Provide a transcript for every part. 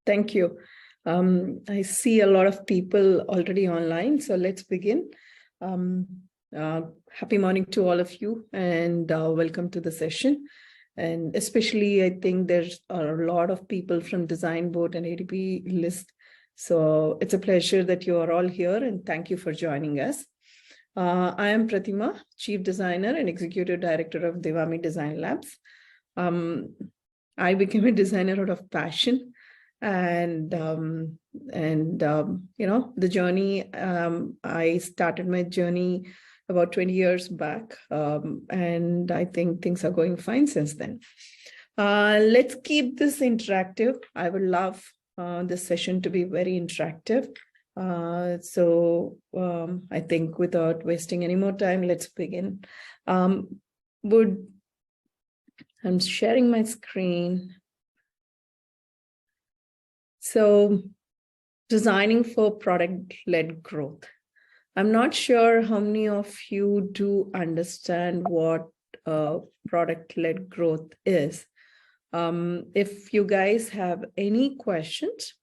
Thank you. I see a lot of people already online, so let's begin. Happy morning to all of you, and welcome to the session. And especially, I think there's a lot of people from Design Board and ADP list. So it's a pleasure that you are all here, and thank you for joining us. I am Pratima, Chief Designer and Executive Director of Devami Design Labs. I became a designer out of passion. And the journey, I started my journey about 20 years back, and I think things are going fine since then. Let's keep this interactive. I would love this session to be very interactive. I think without wasting any more time, let's begin. I'm sharing my screen. So, designing for product-led growth. I'm not sure how many of you do understand what product-led growth is. If you guys have any questions,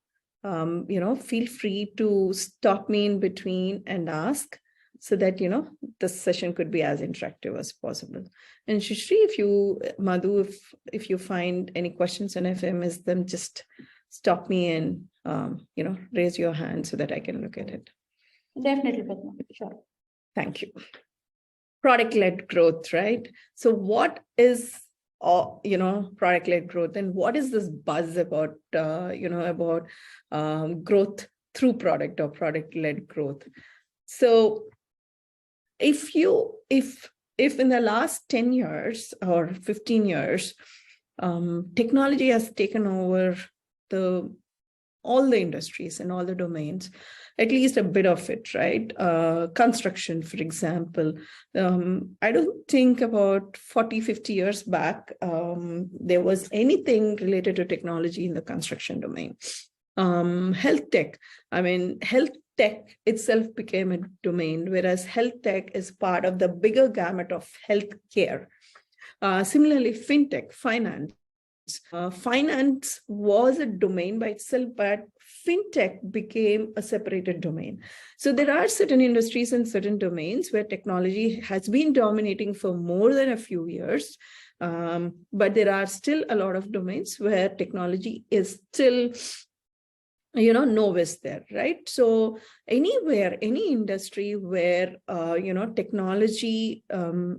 feel free to stop me in between and ask so that, this session could be as interactive as possible. And Shishri, Madhu, if you find any questions and if I miss them, just stop me and, raise your hand so that I can look at it. Definitely, sure. Thank you. Product-led growth, right? So what is, product-led growth, and what is this buzz about, growth through product or product-led growth? So if in the last 10 years or 15 years, technology has taken over all the industries and all the domains, at least a bit of it, right? Construction, for example. I don't think about 40, 50 years back, there was anything related to technology in the construction domain. Health tech, health tech itself became a domain, whereas health tech is part of the bigger gamut of healthcare. Similarly, fintech, finance. Finance was a domain by itself, but fintech became a separated domain. So there are certain industries and certain domains where technology has been dominating for more than a few years. But there are still a lot of domains where technology is still novice there, right? So anywhere, any industry where, technology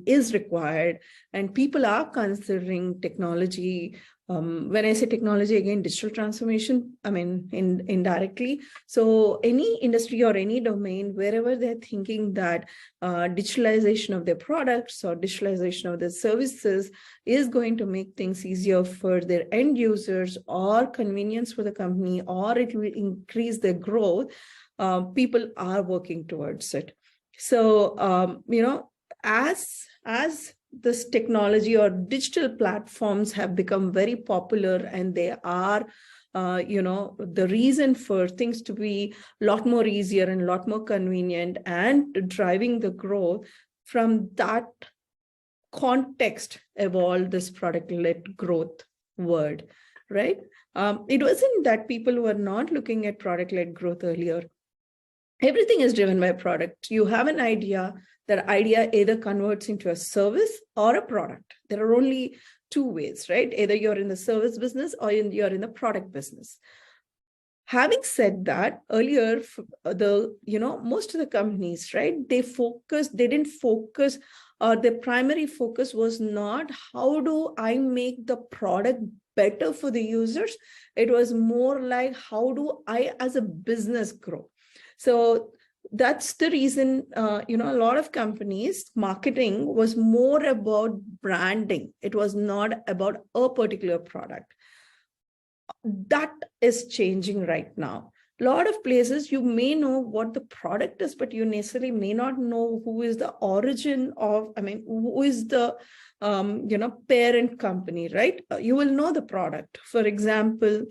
is required and people are considering technology. When I say technology, again, digital transformation, indirectly. So any industry or any domain, wherever they're thinking that digitalization of their products or digitalization of their services is going to make things easier for their end users or convenience for the company, or it will increase their growth, people are working towards it. So, as this technology or digital platforms have become very popular, and they are, the reason for things to be a lot more easier and a lot more convenient and driving the growth. From that context evolved this product-led growth word, right? It wasn't that people were not looking at product-led growth earlier. Everything is driven by product. You have an idea, that idea either converts into a service or a product. There are only two ways, right? Either you're in the service business or you're in the product business. Having said that, earlier, most of the companies, right, they didn't focus, or their primary focus was not how do I make the product better for the users. It was more like how do I as a business grow. So that's the reason, a lot of companies, marketing was more about branding. It was not about a particular product. That is changing right now. A lot of places you may know what the product is, but you necessarily may not know who is the origin of, who is the, parent company, right? You will know the product, for example,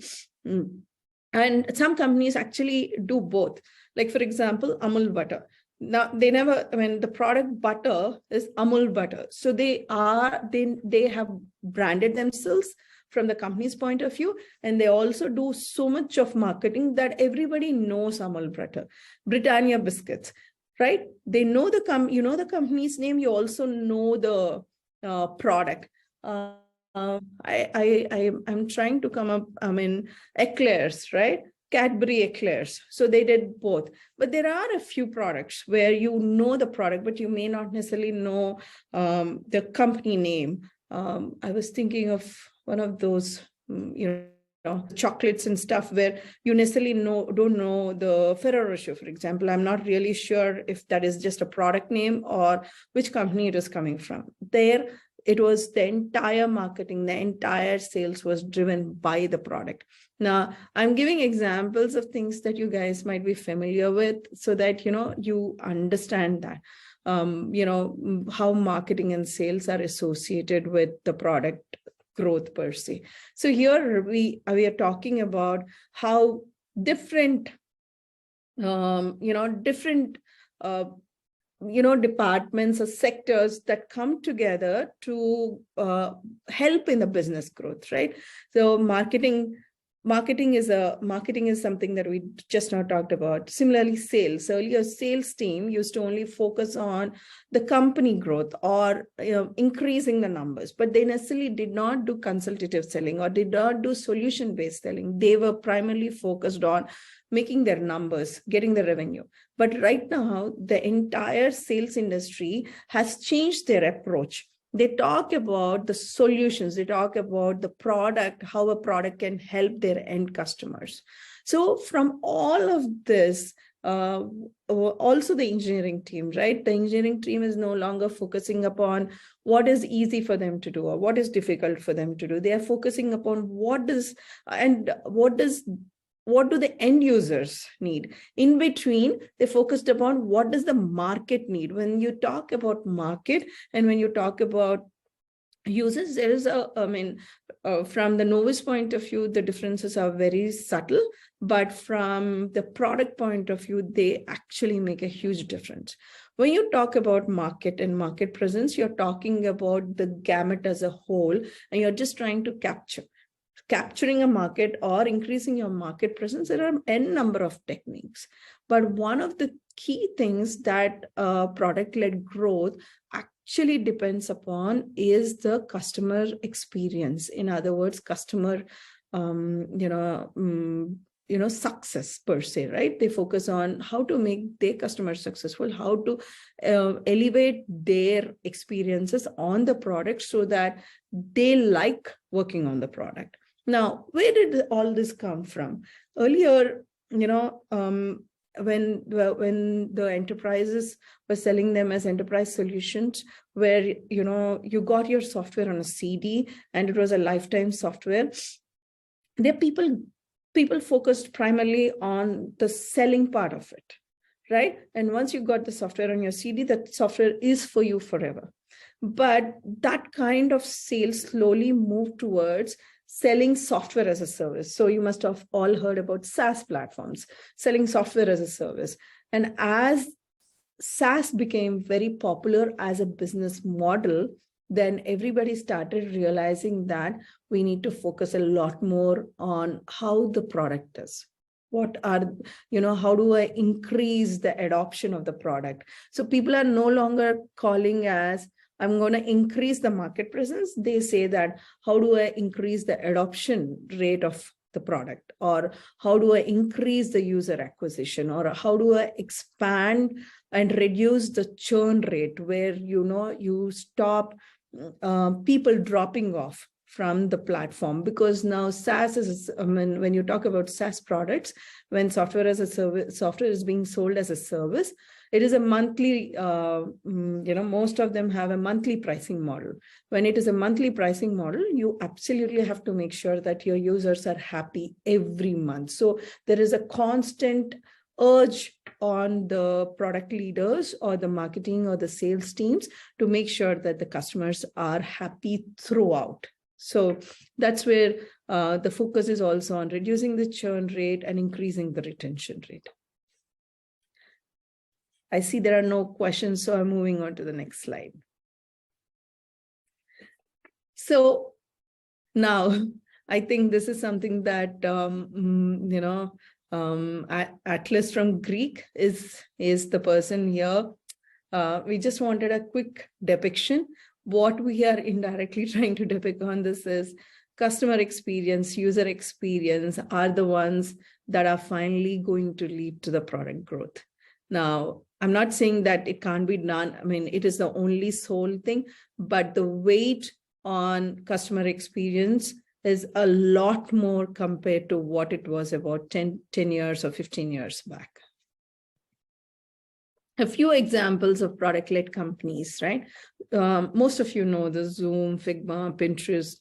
and some companies actually do both. Like, for example, Amul butter. Now, the product butter is Amul butter. So they have branded themselves from the company's point of view. And they also do so much of marketing that everybody knows Amul Butter, Britannia biscuits, right? They know the the company's name. You also know the product. I'm trying to come up, eclairs, right? Cadbury eclairs. So they did both. But there are a few products where you know the product, but you may not necessarily know the company name. I was thinking of one of those, chocolates and stuff where you necessarily don't know the Ferrero Rocher, for example. I'm not really sure if that is just a product name or which company it is coming from. There, it was the entire marketing, the entire sales was driven by the product. Now, I'm giving examples of things that you guys might be familiar with so that, you understand that, how marketing and sales are associated with the product growth per se. So here we are talking about how different, departments or sectors that come together to help in the business growth, right? So marketing is something that we just now talked about. Similarly, sales. Earlier, sales team used to only focus on the company growth or increasing the numbers, but they necessarily did not do consultative selling or did not do solution-based selling. They were primarily focused on making their numbers, getting the revenue. But right now, the entire sales industry has changed their approach. They talk about the solutions, they talk about the product, how a product can help their end customers. So from all of this, also the engineering team, right? The engineering team is no longer focusing upon what is easy for them to do or what is difficult for them to do. They are focusing upon what do the end users need. In between, they focused upon what does the market need. When you talk about market and when you talk about users, there is from the novice point of view, the differences are very subtle, but from the product point of view, they actually make a huge difference. When you talk about market and market presence, you're talking about the gamut as a whole, and you're just trying to capturing a market or increasing your market presence. There are n number of techniques, but one of the key things that product-led growth actually depends upon is the customer experience. In other words, customer, success per se, right? They focus on how to make their customers successful, how to elevate their experiences on the product so that they like working on the product. Now, where did all this come from? Earlier, when the enterprises were selling them as enterprise solutions, where, you got your software on a CD and it was a lifetime software, there people focused primarily on the selling part of it, right? And once you got the software on your CD, that software is for you forever. But that kind of sales slowly moved towards selling software as a service. So you must have all heard about SaaS platforms, selling software as a service. And as SaaS became very popular as a business model, then everybody started realizing that we need to focus a lot more on how the product is. How do I increase the adoption of the product? So people are no longer calling as, I'm going to increase the market presence. They say that, how do I increase the adoption rate of the product? Or how do I increase the user acquisition? Or how do I expand and reduce the churn rate where, you stop people dropping off from the platform? Because now SaaS is, when you talk about SaaS products, when software as a service, software is being sold as a service, it is a monthly, most of them have a monthly pricing model. When it is a monthly pricing model, you absolutely have to make sure that your users are happy every month. So there is a constant urge on the product leaders or the marketing or the sales teams to make sure that the customers are happy throughout. So that's where the focus is also on reducing the churn rate and increasing the retention rate. I see there are no questions, so I'm moving on to the next slide. So now I think this is something that, Atlas from Greek is the person here. We just wanted a quick depiction. What we are indirectly trying to depict on this is customer experience, user experience are the ones that are finally going to lead to the product growth. Now, I'm not saying that it can't be done. I mean, it is the only sole thing, but the weight on customer experience is a lot more compared to what it was about 10 years or 15 years back. A few examples of product-led companies, right? Most of you know the Zoom, Figma, Pinterest,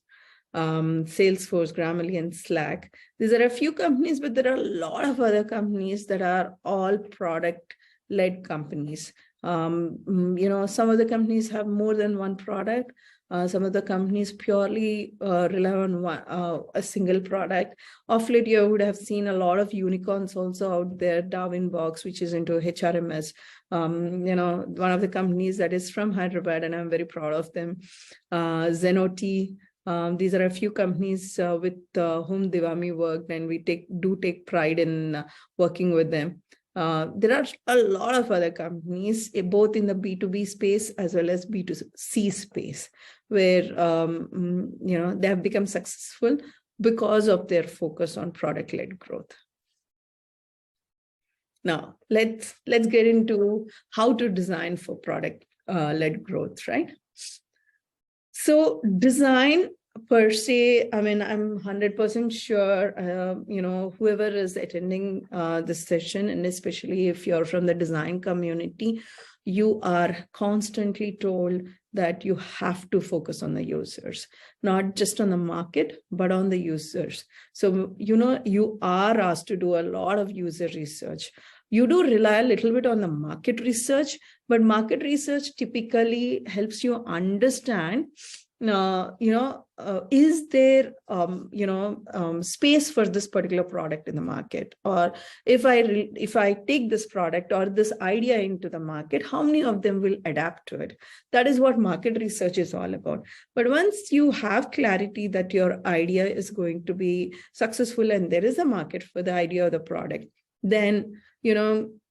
Salesforce, Grammarly, and Slack. These are a few companies, but there are a lot of other companies that are all product-led companies. Some of the companies have more than one product. Some of the companies purely rely on a single product. Of late, you would have seen a lot of unicorns also out there. Darwinbox, which is into HRMS. One of the companies that is from Hyderabad, and I'm very proud of them. Zenoti. These are a few companies with whom Devami worked, and we do take pride in working with them. There are a lot of other companies, both in the B2B space as well as B2C space, where they have become successful because of their focus on product-led growth. Now, let's get into how to design for product-led growth, right? So design per se, I mean, I'm 100% sure, whoever is attending this session, and especially if you're from the design community, you are constantly told that you have to focus on the users, not just on the market, but on the users. So, you are asked to do a lot of user research. You do rely a little bit on the market research, but market research typically helps you understand is there, space for this particular product in the market? Or if I take this product or this idea into the market, how many of them will adapt to it? That is what market research is all about. But once you have clarity that your idea is going to be successful and there is a market for the idea of the product, then,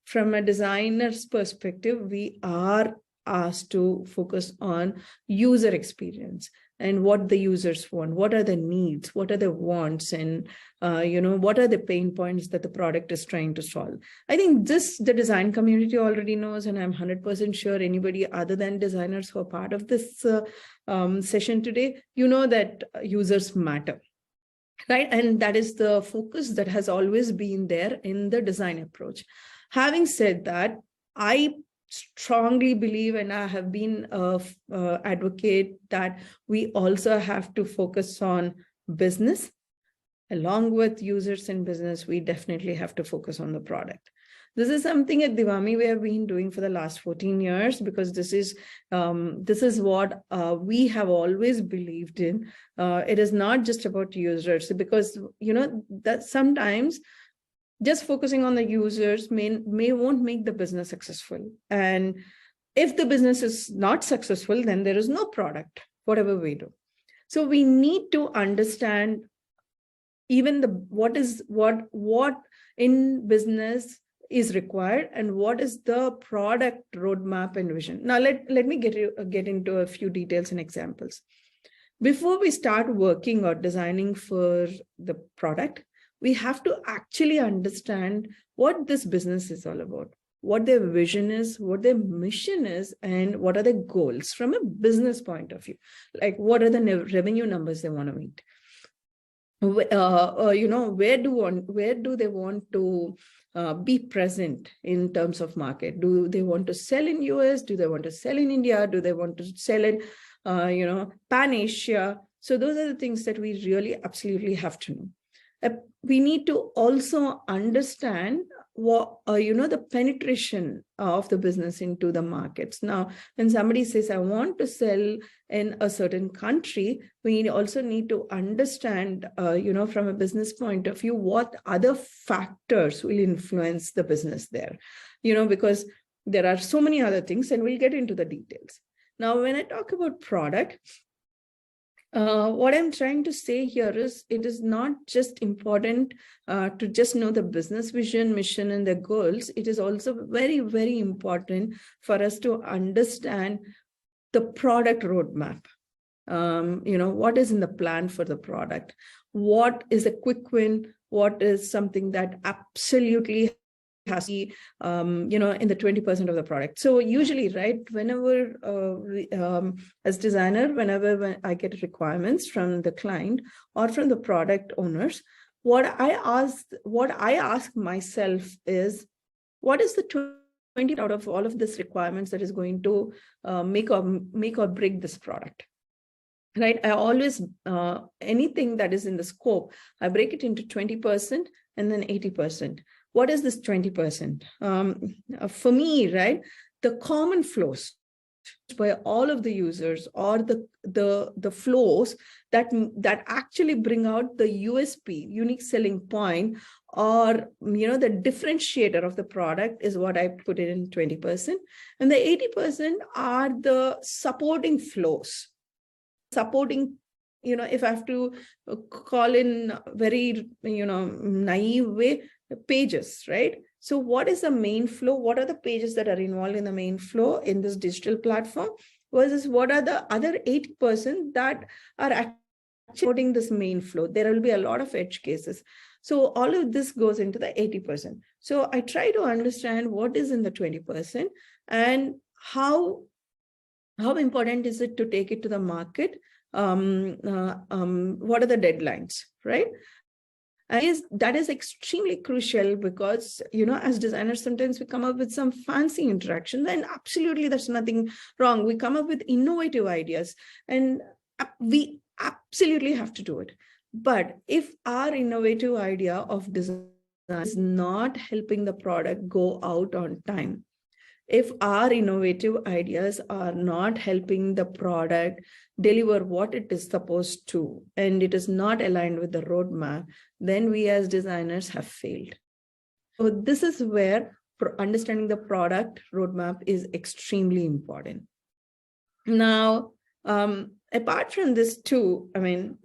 from a designer's perspective, we are asked to focus on user experience and what the users want, what are the needs, what are the wants, and what are the pain points that the product is trying to solve. I think the design community already knows, and I'm 100% sure anybody other than designers who are part of this session today, that users matter. Right. And that is the focus that has always been there in the design approach. Having said that, I strongly believe, and I have been advocate that we also have to focus on business. Along with users in business, we definitely have to focus on the product. This is something at Devami we have been doing for the last 14 years, because this is what we have always believed in. It is not just about users, because that sometimes just focusing on the users may won't make the business successful. And if the business is not successful, then there is no product, whatever we do. So we need to understand even what in business is required and what is the product roadmap and vision. Now, let me get into a few details and examples. Before we start working or designing for the product, we have to actually understand what this business is all about, what their vision is, what their mission is, and what are the goals from a business point of view. Like, what are the revenue numbers they want to meet? Where do they want to be present in terms of market? Do they want to sell in US? Do they want to sell in India? Do they want to sell in, Pan Asia? So those are the things that we really absolutely have to know. We need to also understand what, the penetration of the business into the markets. Now, when somebody says, I want to sell in a certain country, we also need to understand, from a business point of view, what other factors will influence the business there, because there are so many other things, and we'll get into the details. Now, when I talk about product, What I'm trying to say here is it is not just important to just know the business vision, mission, and the goals. It is also very, very important for us to understand the product roadmap. What is in the plan for the product? What is a quick win? What is something that absolutely has to be, in the 20% of the product. So usually, right, whenever as designer, when I get requirements from the client or from the product owners, what I ask myself is, what is the 20 out of all of this requirements that is going to make or break this product? Right? I always, anything that is in the scope, I break it into 20% and then 80%. What is this 20%? For me, right, the common flows by all of the users, or the flows that actually bring out the USP, unique selling point, or the differentiator of the product, is what I put it in 20%. And the 80% are the supporting flows. Supporting, if I have to call in very, naive way, pages, right? So what is the main flow? What are the pages that are involved in the main flow in this digital platform? Versus what are the other 80% that are actually supporting this main flow? There will be a lot of edge cases. So all of this goes into the 80%. So I try to understand what is in the 20% and how important is it to take it to the market? What are the deadlines, right? And that is extremely crucial because, as designers, sometimes we come up with some fancy interactions, and absolutely there's nothing wrong. We come up with innovative ideas and we absolutely have to do it. But if our innovative idea of design is not helping the product go out on time, if our innovative ideas are not helping the product deliver what it is supposed to, and it is not aligned with the roadmap, then we as designers have failed. So this is where understanding the product roadmap is extremely important. Now, apart from this too, I mean,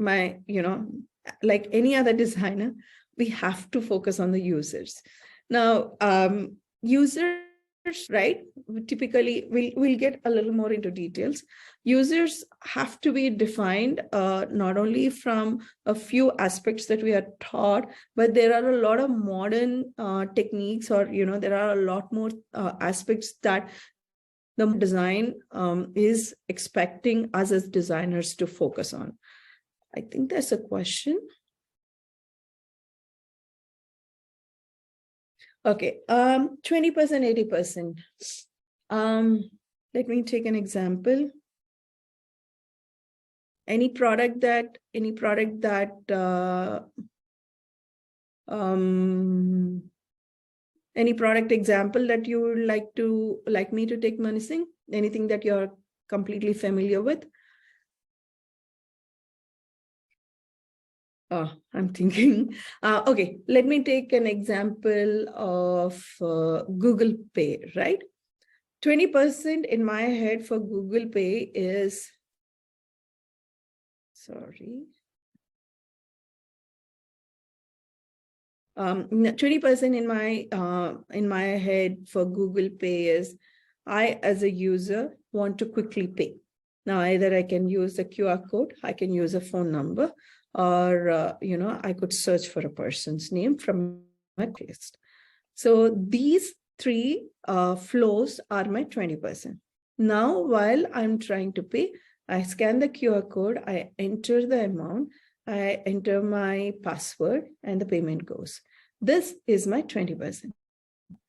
like any other designer, we have to focus on the users. Now, users, right, typically we'll get a little more into details. Users have to be defined not only from a few aspects that we are taught, but there are a lot of modern techniques, or there are a lot more aspects that the design is expecting us as designers to focus on. I think there's a question. Okay, 20%, 80%. Let me take an example. Any product example that you would like me to take, Mani Singh? Anything that you're completely familiar with? Oh, I'm thinking. Okay, let me take an example of Google Pay, right? 20% in my head for Google Pay is, 20% in my head for Google Pay is, I as a user want to quickly pay. Now, either I can use the QR code, I can use a phone number, or I could search for a person's name from my list. So these three flows are my 20%. Now, while I'm trying to pay, I scan the QR code, I enter the amount, I enter my password, and the payment goes. This is my 20%.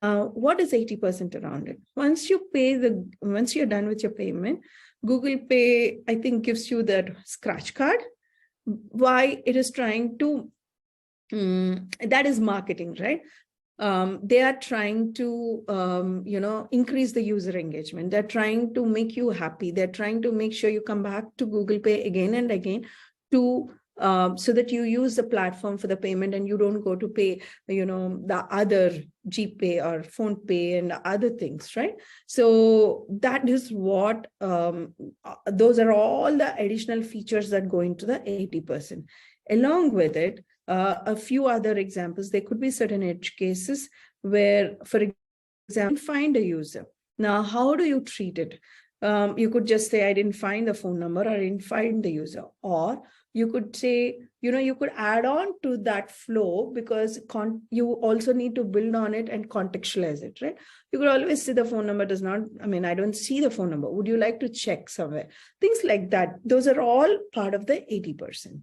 What is 80% around it? Once you're done with your payment, Google Pay, I think, gives you that scratch card. Why? It is trying to, that is marketing, right? They are trying to, increase the user engagement. They're trying to make you happy. They're trying to make sure you come back to Google Pay again and again to so that you use the platform for the payment and you don't go to pay, the other GPay or PhonePe and other things, right? So that is what, those are all the additional features that go into the 80%. Along with it, a few other examples, there could be certain edge cases where, for example, find a user. Now, how do you treat it? You could just say, I didn't find the phone number, or I didn't find the user. Or you could say, you could add on to that flow, because you also need to build on it and contextualize it, right? You could always say the phone number does not, I don't see the phone number. Would you like to check somewhere? Things like that. Those are all part of the 80%.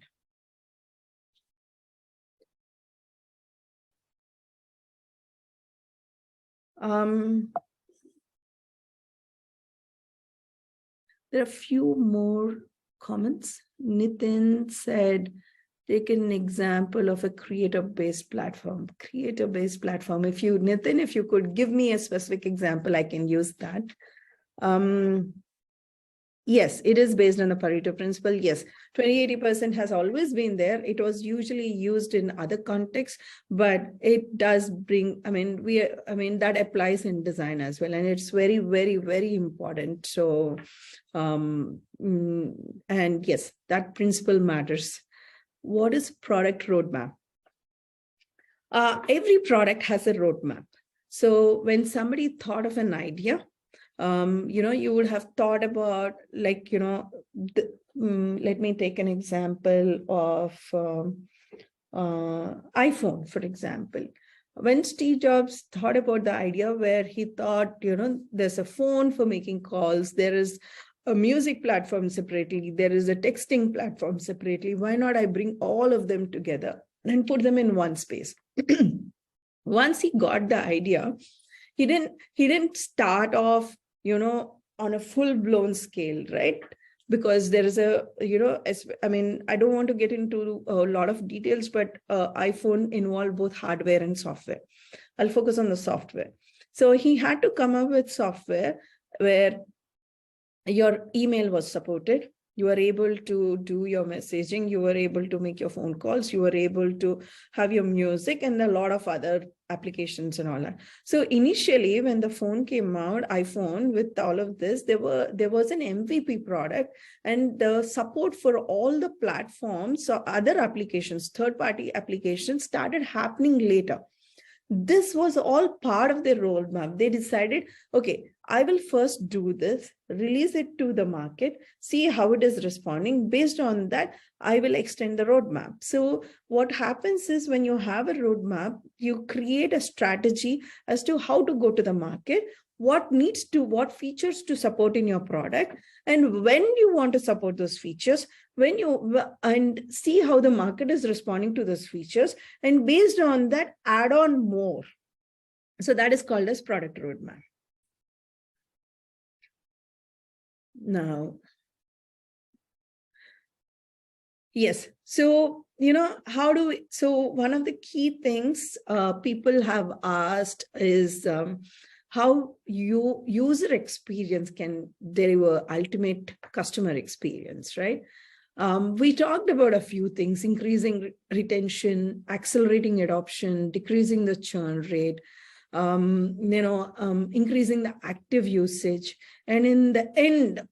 There are a few more comments. Nitin said, take an example of a creator-based platform. Creator-based platform. Nitin, if you could give me a specific example, I can use that. Yes, it is based on the Pareto principle. Yes, 20-80% has always been there. It was usually used in other contexts, but it does bring, that applies in design as well. And it's very, very, very important. So, and yes, that principle matters. What is product roadmap? Every product has a roadmap. So when somebody thought of an idea, you would have thought about, let me take an example of iPhone, for example. When Steve Jobs thought about the idea where he thought, there's a phone for making calls, there is a music platform separately, there is a texting platform separately. Why not I bring all of them together and put them in one space? Once he got the idea, he didn't start off, on a full-blown scale, right? Because there is I don't want to get into a lot of details, but iPhone involved both hardware and software. I'll focus on the software. So he had to come up with software where your email was supported. You were able to do your messaging. You were able to make your phone calls. You were able to have your music and a lot of other applications and all that. So initially, when the phone came out, iPhone, with all of this, there was an MVP product, and the support for all the platforms or other applications, third-party applications, started happening later. This was all part of their roadmap. They decided, okay, I will first do this, release it to the market, see how it is responding. Based on that, I will extend the roadmap. So what happens is, when you have a roadmap, you create a strategy as to how to go to the market, what features to support in your product, and when you want to support those features, and see how the market is responding to those features, and based on that, add on more. So that is called as product roadmap. Now, yes. So, one of the key things people have asked is how user experience can deliver ultimate customer experience, right? We talked about a few things: increasing retention, accelerating adoption, decreasing the churn rate, increasing the active usage. And in the end,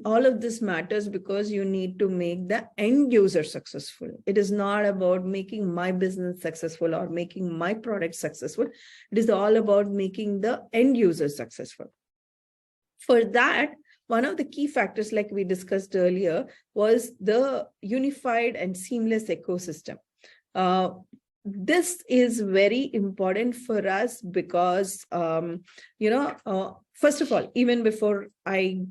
all of this matters because you need to make the end user successful. It is not about making my business successful or making my product successful. It is all about making the end user successful. For that, one of the key factors, like we discussed earlier, was the unified and seamless ecosystem. This is very important for us because, first of all, even before I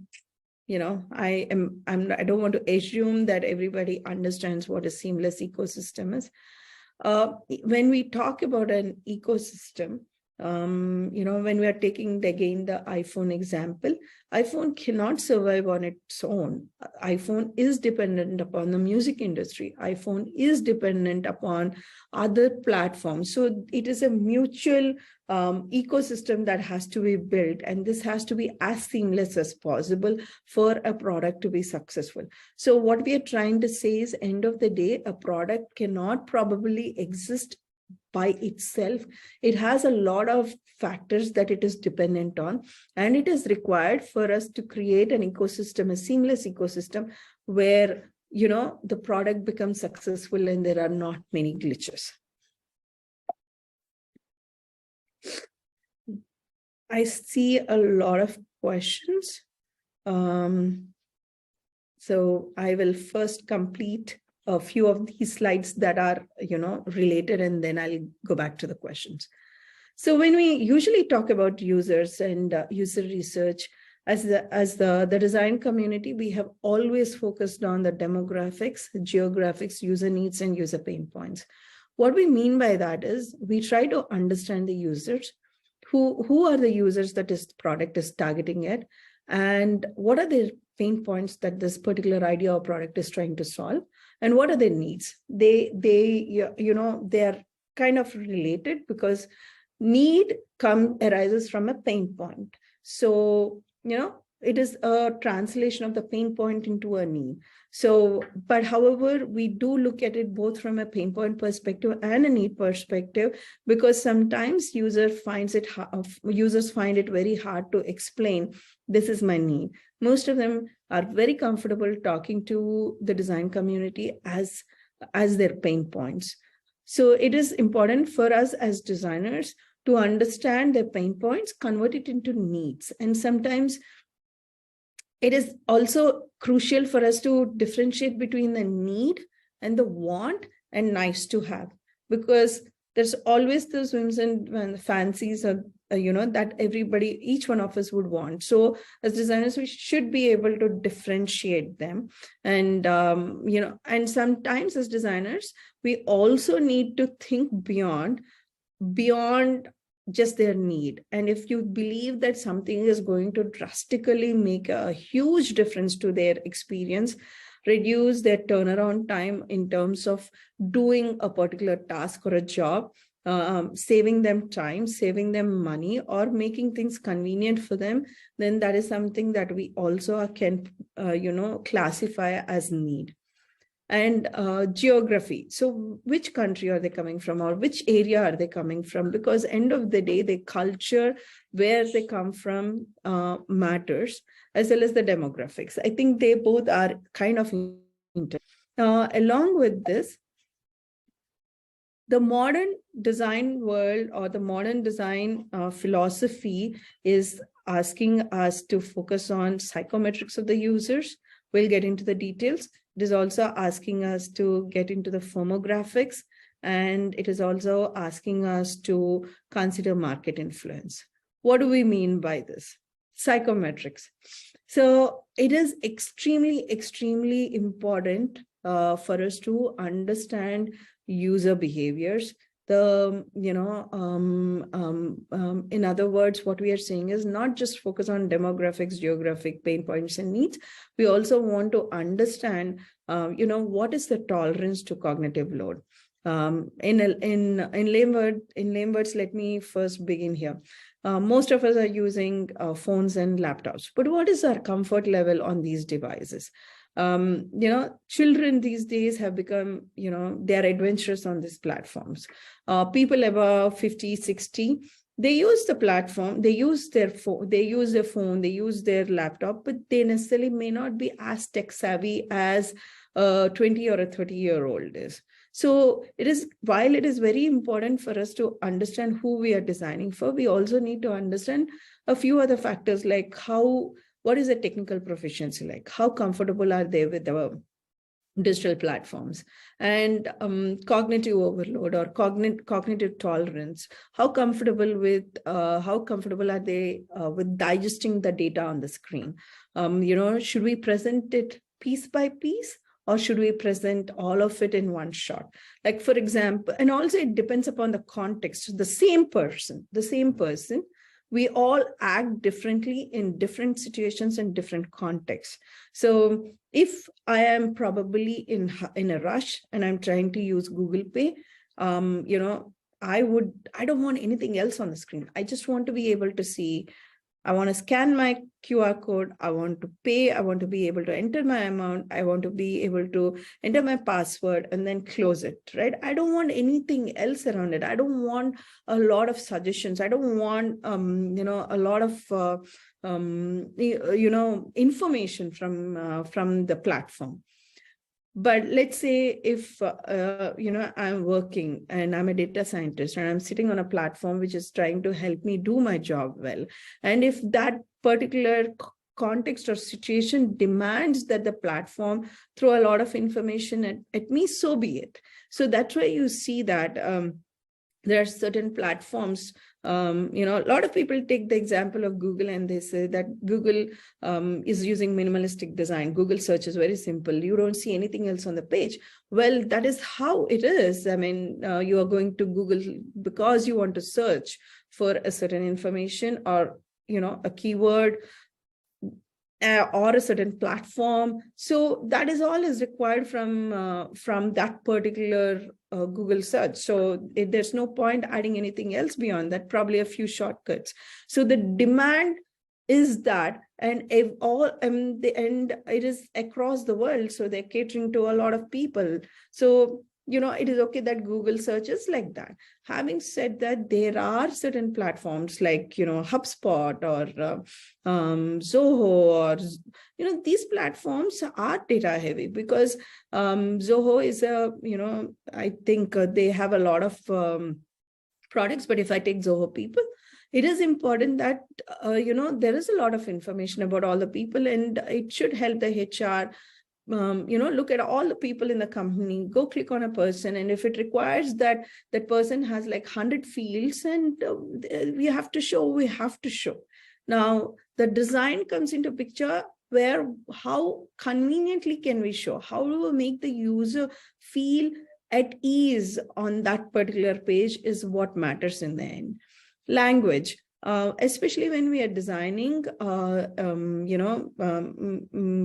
don't want to assume that everybody understands what a seamless ecosystem is. When we talk about an ecosystem, When we are taking again the iPhone example, iPhone cannot survive on its own. iPhone is dependent upon the music industry. iPhone is dependent upon other platforms. So it is a mutual ecosystem that has to be built, and this has to be as seamless as possible for a product to be successful. So what we are trying to say is, end of the day, a product cannot probably exist by itself. It has a lot of factors that it is dependent on, and it is required for us to create an ecosystem, a seamless ecosystem where the product becomes successful and there are not many glitches. I see a lot of questions. So I will first complete a few of these slides that are, related, and then I'll go back to the questions. So when we usually talk about users and user research, as the design community, we have always focused on the demographics, geographics, user needs, and user pain points. What we mean by that is we try to understand the users, who are the users that this product is targeting at, and what are the pain points that this particular idea or product is trying to solve, and what are their needs. They are kind of related because need arises from a pain point. So it is a translation of the pain point into a need. So, but however, we do look at it both from a pain point perspective and a need perspective, because sometimes users find it very hard to explain, this is my need. Most of them are very comfortable talking to the design community as their pain points. So it is important for us as designers to understand their pain points, convert it into needs. And sometimes it is also crucial for us to differentiate between the need and the want and nice to have, because there's always those whims and fancies of, that each one of us would want. So as designers, we should be able to differentiate them. And, and sometimes as designers, we also need to think beyond just their need. And if you believe that something is going to drastically make a huge difference to their experience, reduce their turnaround time in terms of doing a particular task or a job, saving them time, saving them money, or making things convenient for them, then that is something that we also can, classify as need. And geography. So which country are they coming from, or which area are they coming from? Because end of the day, the culture, where they come from matters, as well as the demographics. I think they both are kind of along with this, the modern design world or the modern design philosophy is asking us to focus on psychometrics of the users. We'll get into the details. It is also asking us to get into the firmographics, and it is also asking us to consider market influence. What do we mean by this? Psychometrics. So it is extremely, extremely important for us to understand user behaviors. In other words, what we are saying is not just focus on demographics, geographic pain points and needs. We also want to understand, what is the tolerance to cognitive load. In lame words, let me first begin here. Most of us are using phones and laptops, but what is our comfort level on these devices? Children these days have become, they're adventurous on these platforms. People above 50, 60, they use the platform, they use their phone, they use their laptop, but they necessarily may not be as tech savvy as a 20 or a 30-year-old is. So while it is very important for us to understand who we are designing for, we also need to understand a few other factors, like what is the technical proficiency like? How comfortable are they with the digital platforms? And cognitive overload or cognitive tolerance. How comfortable are they with digesting the data on the screen? Should we present it piece by piece, or should we present all of it in one shot? Like, for example, and also it depends upon the context. The same person, we all act differently in different situations and different contexts. So if I am probably in a rush and I'm trying to use Google Pay, I don't want anything else on the screen. I just want to be able to see, I want to scan my QR code. I want to pay. I want to be able to enter my amount. I want to be able to enter my password and then close it, right? I don't want anything else around it. I don't want a lot of suggestions. I don't want, a lot of, information from the platform. But let's say if, I'm working and I'm a data scientist and I'm sitting on a platform which is trying to help me do my job well. And if that particular context or situation demands that the platform throw a lot of information at me, so be it. So that's why you see that there are certain platforms, a lot of people take the example of Google and they say that Google is using minimalistic design. Google search is very simple. You don't see anything else on the page. Well, that is how it is. I mean, you are going to Google because you want to search for a certain information or, a keyword, or a certain platform. So that is all is required from that particular Google search. So there's no point adding anything else beyond that, probably a few shortcuts. So the demand is that, and if all and it is across the world. So they're catering to a lot of people. So it is okay that Google search is like that. Having said that, there are certain platforms like, HubSpot or Zoho, or, these platforms are data heavy because Zoho is I think they have a lot of products. But if I take Zoho people, it is important that, there is a lot of information about all the people, and it should help the HR look at all the people in the company, go click on a person. And if it requires that person has like 100 fields and we have to show. Now, the design comes into picture where how conveniently can we show? How do we make the user feel at ease on that particular page is what matters in the end. Language. Especially when we are designing,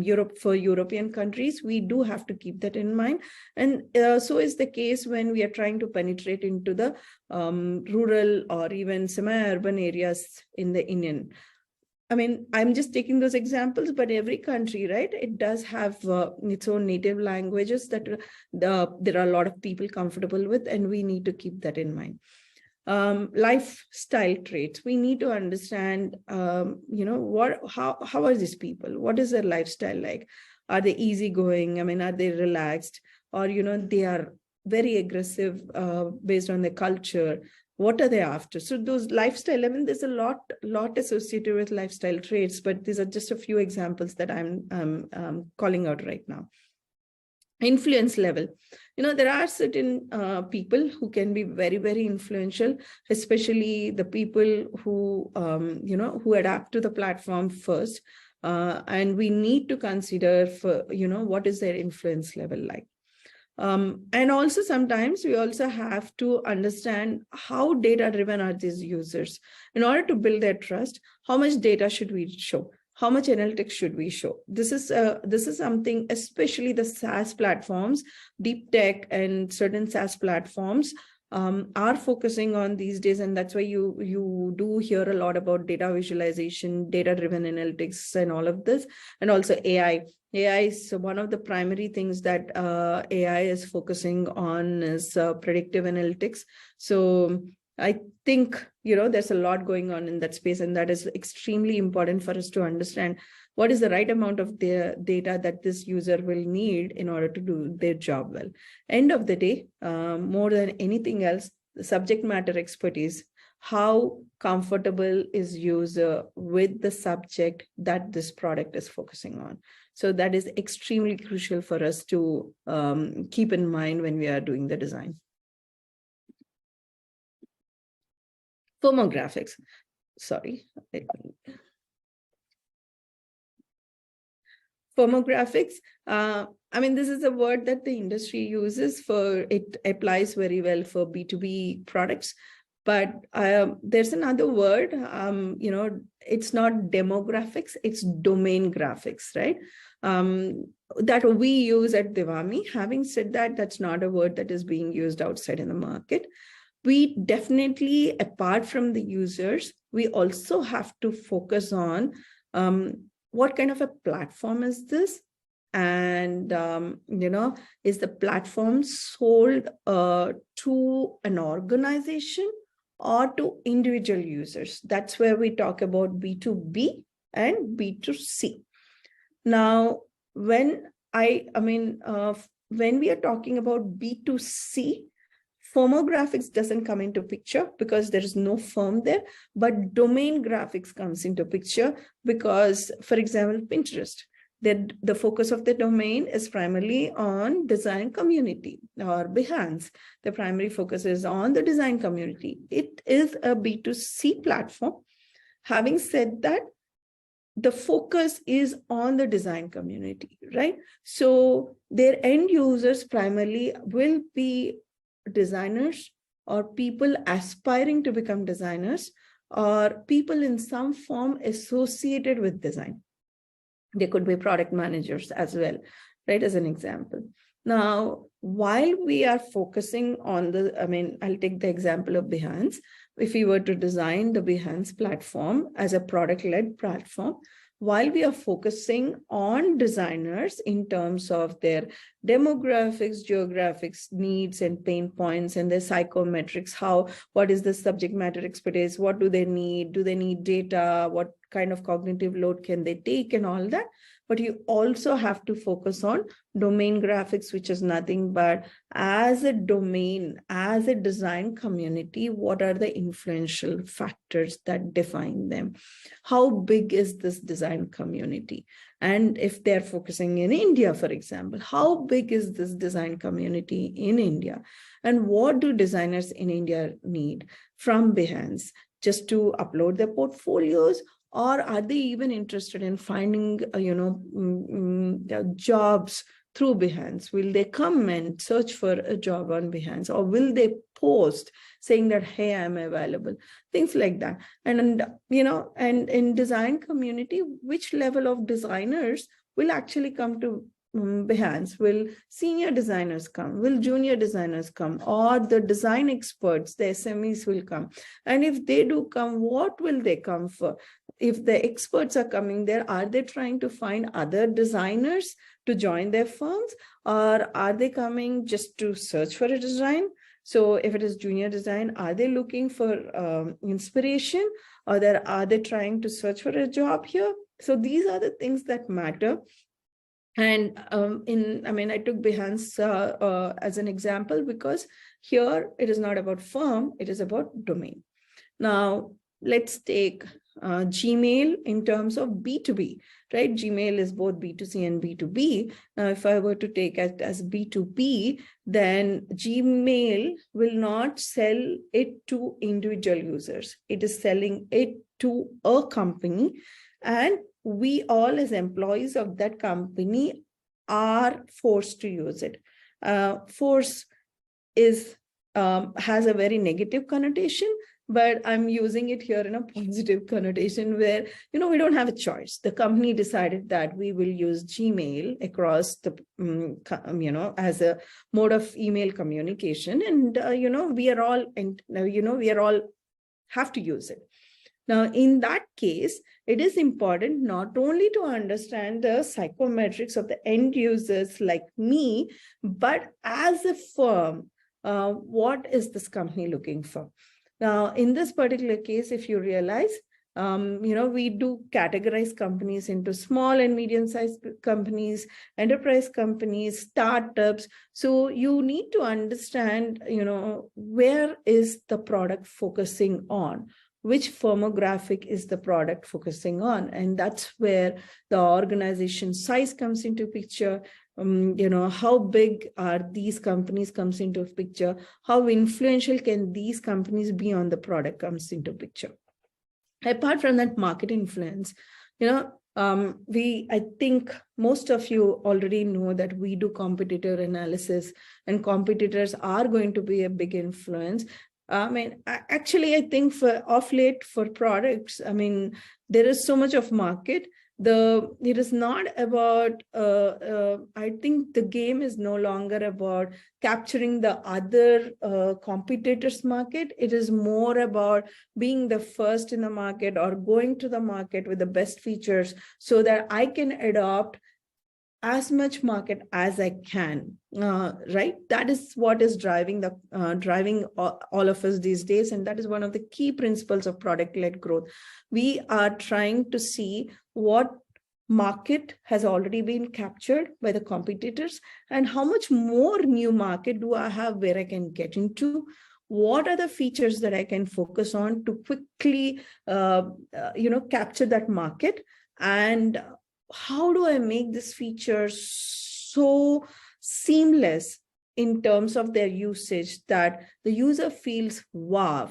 Europe for European countries, we do have to keep that in mind. And so is the case when we are trying to penetrate into the rural or even semi-urban areas in the Indian. I mean, I'm just taking those examples, but every country, right, it does have its own native languages that there are a lot of people comfortable with, and we need to keep that in mind. Lifestyle traits. We need to understand, how are these people? What is their lifestyle like? Are they easygoing? I mean, are they relaxed? Or, they are very aggressive based on their culture. What are they after? So those lifestyle, I mean, there's a lot associated with lifestyle traits, but these are just a few examples that I'm calling out right now. Influence level. There are certain people who can be very, very influential, especially the people who, who adapt to the platform first. And we need to consider for, what is their influence level like. And also sometimes we also have to understand how data driven are these users. In order to build their trust, how much data should we show? How much analytics should we show? This is something, especially the SaaS platforms, deep tech and certain SaaS platforms are focusing on these days. And that's why you do hear a lot about data visualization, data-driven analytics and all of this, and also AI. AI is one of the primary things that AI is focusing on is predictive analytics. So I think, there's a lot going on in that space, and that is extremely important for us to understand what is the right amount of the data that this user will need in order to do their job well. End of the day, more than anything else, the subject matter expertise, how comfortable is user with the subject that this product is focusing on. So that is extremely crucial for us to keep in mind when we are doing the design. Firmographics. Sorry. Firmographics, I mean, this is a word that the industry uses for, it applies very well for B2B products. But there's another word, it's not demographics, it's domain graphics, right? That we use at Devami. Having said that, that's not a word that is being used outside in the market. We definitely, apart from the users, we also have to focus on what kind of a platform is this? And, is the platform sold to an organization or to individual users? That's where we talk about B2B and B2C. Now, when when we are talking about B2C, firmographics doesn't come into picture because there is no firm there, but domain graphics comes into picture because, for example, Pinterest, the focus of the domain is primarily on design community, or Behance. The primary focus is on the design community. It is a B2C platform. Having said that, the focus is on the design community, right? So their end users primarily will be designers or people aspiring to become designers or people in some form associated with design. They could be product managers as well, right? As an example. Now, while we are focusing on I'll take the example of Behance. If we were to design the Behance platform as a product-led platform, while we are focusing on designers in terms of their demographics, geographics, needs and pain points, and their psychometrics, what is the subject matter expertise, what do they need? Do they need data? What kind of cognitive load can they take and all that? But you also have to focus on domain graphics, which is nothing but as a domain, as a design community, what are the influential factors that define them? How big is this design community? And if they're focusing in India, for example, how big is this design community in India? And what do designers in India need from Behance? Just to upload their portfolios? Or are they even interested in finding, jobs through Behance? Will they come and search for a job on Behance? Or will they post saying that, hey, I'm available? Things like that. And in design community, which level of designers will actually come to Behance? Will senior designers come? Will junior designers come? Or the design experts, the SMEs will come? And if they do come, what will they come for? If the experts are coming there, are they trying to find other designers to join their firms? Or are they coming just to search for a design? So if it is junior design, are they looking for inspiration? Or are they trying to search for a job here? So these are the things that matter. And I took Behance as an example because here it is not about firm, it is about domain. Now, let's take Gmail in terms of B2B, right? Gmail is both B2C and B2B. Now, if I were to take it as B2B, then Gmail will not sell it to individual users. It is selling it to a company, and we all as employees of that company are forced to use it. Force has a very negative connotation, but I'm using it here in a positive connotation where, we don't have a choice. The company decided that we will use Gmail across the, as a mode of email communication. And, we are all have to use it. Now, in that case, it is important not only to understand the psychometrics of the end users like me, but as a firm, what is this company looking for? Now, in this particular case, if you realize, we do categorize companies into small and medium-sized companies, enterprise companies, startups. So you need to understand, where is the product focusing on? Which firmographic is the product focusing on? And that's where the organization size comes into picture. How big are these companies comes into picture? How influential can these companies be on the product comes into picture? Apart from that market influence, I think most of you already know that we do competitor analysis, and competitors are going to be a big influence. Actually, I think of late for products, there is so much of market. It is not about, I think the game is no longer about capturing the other competitors' market. It is more about being the first in the market or going to the market with the best features so that I can adopt as much market as I can, right? That is what is driving all of us these days. And that is one of the key principles of product-led growth. We are trying to see what market has already been captured by the competitors and how much more new market do I have where I can get into. What are the features that I can focus on to quickly, capture that market? And how do I make this feature so seamless in terms of their usage that the user feels wow?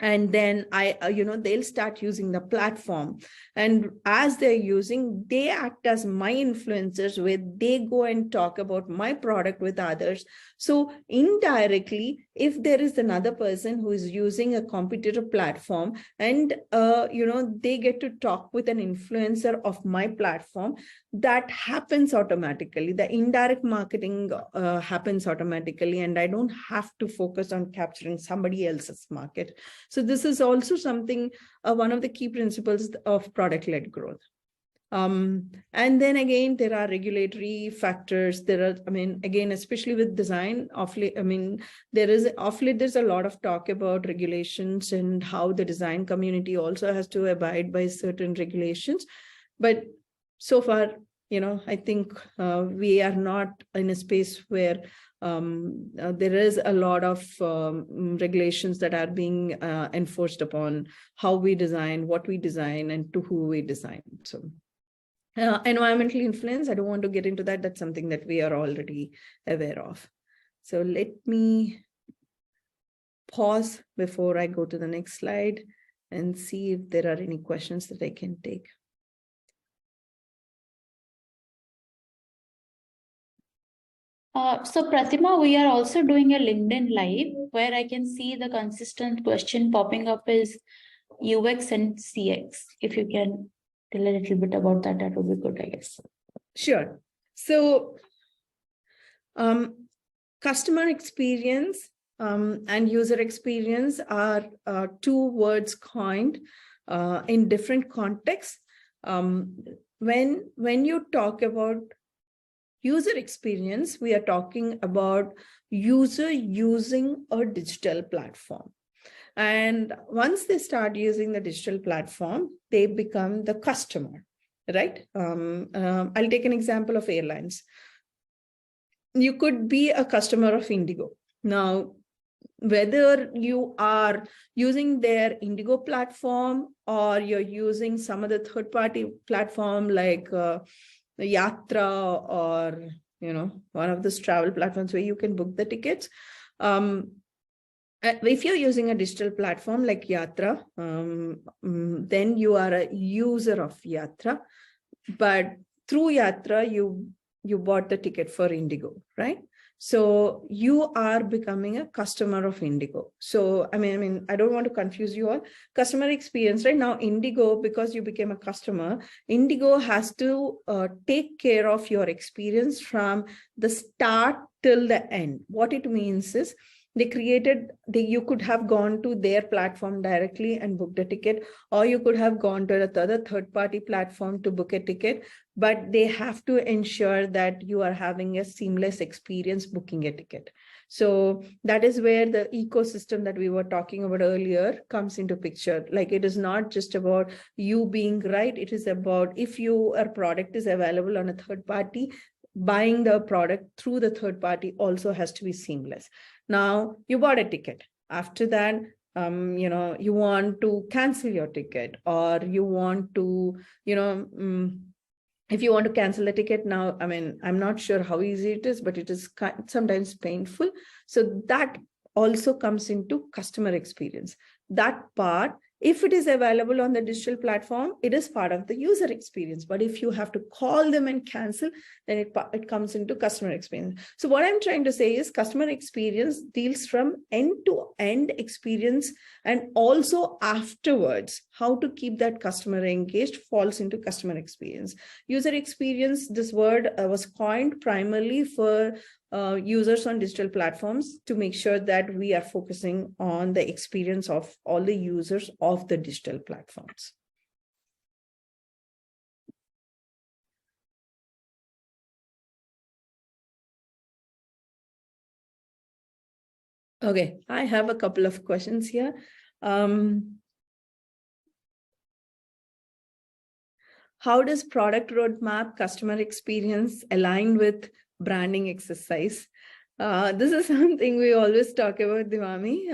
And then they'll start using the platform. And as they're using, they act as my influencers where they go and talk about my product with others. So indirectly, if there is another person who is using a competitor platform and, they get to talk with an influencer of my platform, that happens automatically. The indirect marketing happens automatically, and I don't have to focus on capturing somebody else's market. So this is also something, one of the key principles of product-led growth. And then again, there are regulatory factors. Again, especially with design, there's a lot of talk about regulations and how the design community also has to abide by certain regulations. But so far, I think we are not in a space where there is a lot of regulations that are being enforced upon how we design, what we design, and to who we design. So environmental influence, I don't want to get into that. That's something that we are already aware of. So let me pause before I go to the next slide and see if there are any questions that I can take. So Pratima, we are also doing a LinkedIn Live where I can see the consistent question popping up is UX and CX. If you can tell a little bit about that, that would be good, I guess. Sure. So customer experience and user experience are two words coined in different contexts. When you talk about user experience, we are talking about user using a digital platform. And once they start using the digital platform, they become the customer, right? I'll take an example of airlines. You could be a customer of Indigo. Now, whether you are using their Indigo platform or you're using some other third-party platform like Yatra or one of those travel platforms where you can book the tickets. If you're using a digital platform like Yatra, then you are a user of Yatra, but through Yatra you bought the ticket for Indigo, right? So you are becoming a customer of Indigo. So I don't want to confuse you all. Customer experience right now, Indigo, because you became a customer, Indigo has to take care of your experience from the start till the end. What it means is you could have gone to their platform directly and booked a ticket, or you could have gone to another third-party platform to book a ticket, but they have to ensure that you are having a seamless experience booking a ticket. So that is where the ecosystem that we were talking about earlier comes into picture. Like, it is not just about you being right. It is about if your product is available on a third party, buying the product through the third party also has to be seamless. Now, you bought a ticket. After that, you want to cancel your ticket, or you want to, if you want to cancel a ticket now, I'm not sure how easy it is, but it is sometimes painful. So that also comes into customer experience. that part, if it is available on the digital platform, it is part of the user experience. But if you have to call them and cancel, then it comes into customer experience. So what I'm trying to say is customer experience deals from end-to-end experience, and also afterwards, how to keep that customer engaged falls into customer experience. User experience, this word was coined primarily for users on digital platforms to make sure that we are focusing on the experience of all the users of the digital platforms. Okay, I have a couple of questions here. How does product roadmap, customer experience align with branding exercise? This is something we always talk about, Devami,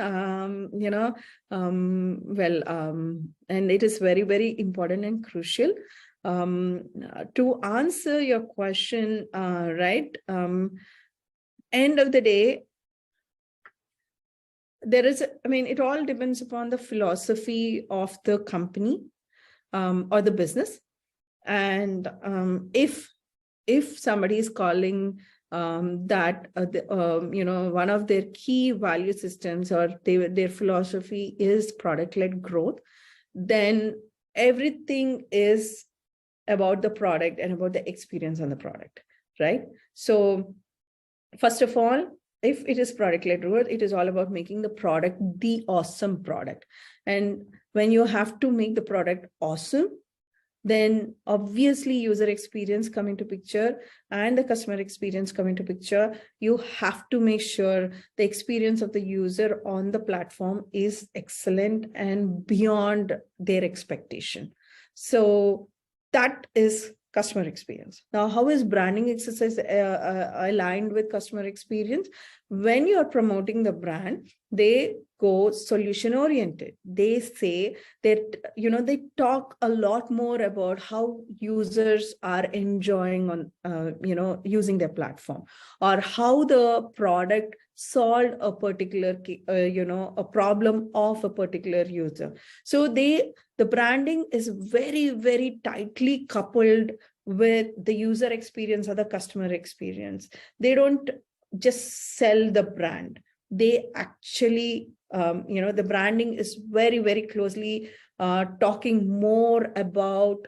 and it is very, very important and crucial. To answer your question, end of the day, it all depends upon the philosophy of the company or the business. And if somebody is calling that one of their key value systems or their philosophy is product-led growth, then everything is about the product and about the experience on the product, right? So first of all, if it is product-led growth, it is all about making the product the awesome product. And when you have to make the product awesome, then obviously user experience come into picture and the customer experience come into picture. You have to make sure the experience of the user on the platform is excellent and beyond their expectation. So that is customer experience. Now, how is branding exercise aligned with customer experience? When you're promoting the brand, they go solution oriented. They say that, they talk a lot more about how users are enjoying on, using their platform, or how the product solved a particular, a problem of a particular user. So the branding is very, very tightly coupled with the user experience or the customer experience. They don't just sell the brand. They actually, the branding is very, very closely talking more about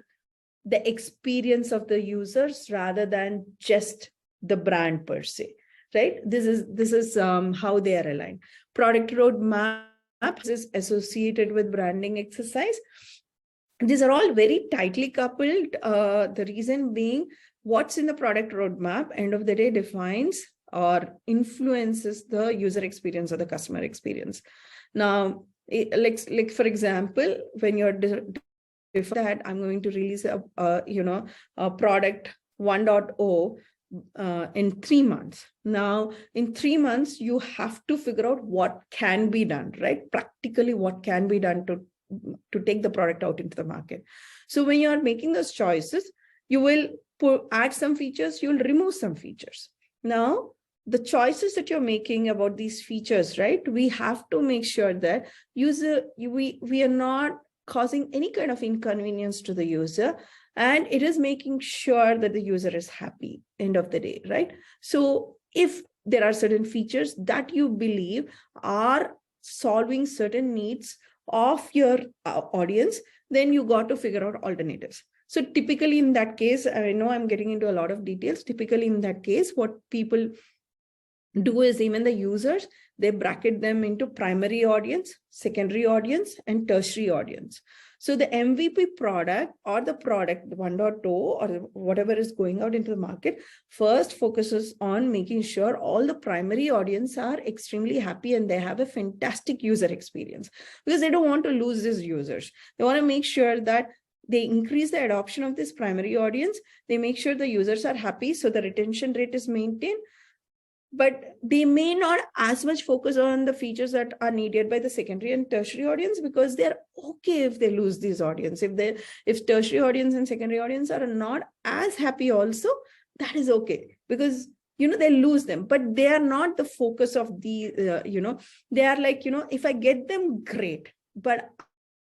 the experience of the users rather than just the brand per se, right? This is how they are aligned. Product roadmap is associated with branding exercise. These are all very tightly coupled. The reason being, what's in the product roadmap, end of the day, defines or influences the user experience or the customer experience. Now, like for example, when you're that I'm going to release a product 1.0 in 3 months. Now, in 3 months, you have to figure out what can be done, right? Practically, what can be done to take the product out into the market. So when you are making those choices, you will add some features, you will remove some features. Now, the choices that you're making about these features, right? We have to make sure that we are not causing any kind of inconvenience to the user, and it is making sure that the user is happy end of the day, right? So if there are certain features that you believe are solving certain needs of your audience, then you got to figure out alternatives. So typically in that case, I know I'm getting into a lot of details. Typically in that case, what people do is, even the users, they bracket them into primary audience, secondary audience, and tertiary audience. So the MVP product or the product 1.0 or whatever is going out into the market first focuses on making sure all the primary audience are extremely happy and they have a fantastic user experience, because they don't want to lose these users. They want to make sure that they increase the adoption of this primary audience. They make sure the users are happy, so the retention rate is maintained. But they may not as much focus on the features that are needed by the secondary and tertiary audience, because they're okay if they lose these audience. If tertiary audience and secondary audience are not as happy also, that is okay, because they lose them, but they are not the focus of the, they are like, if I get them, great. but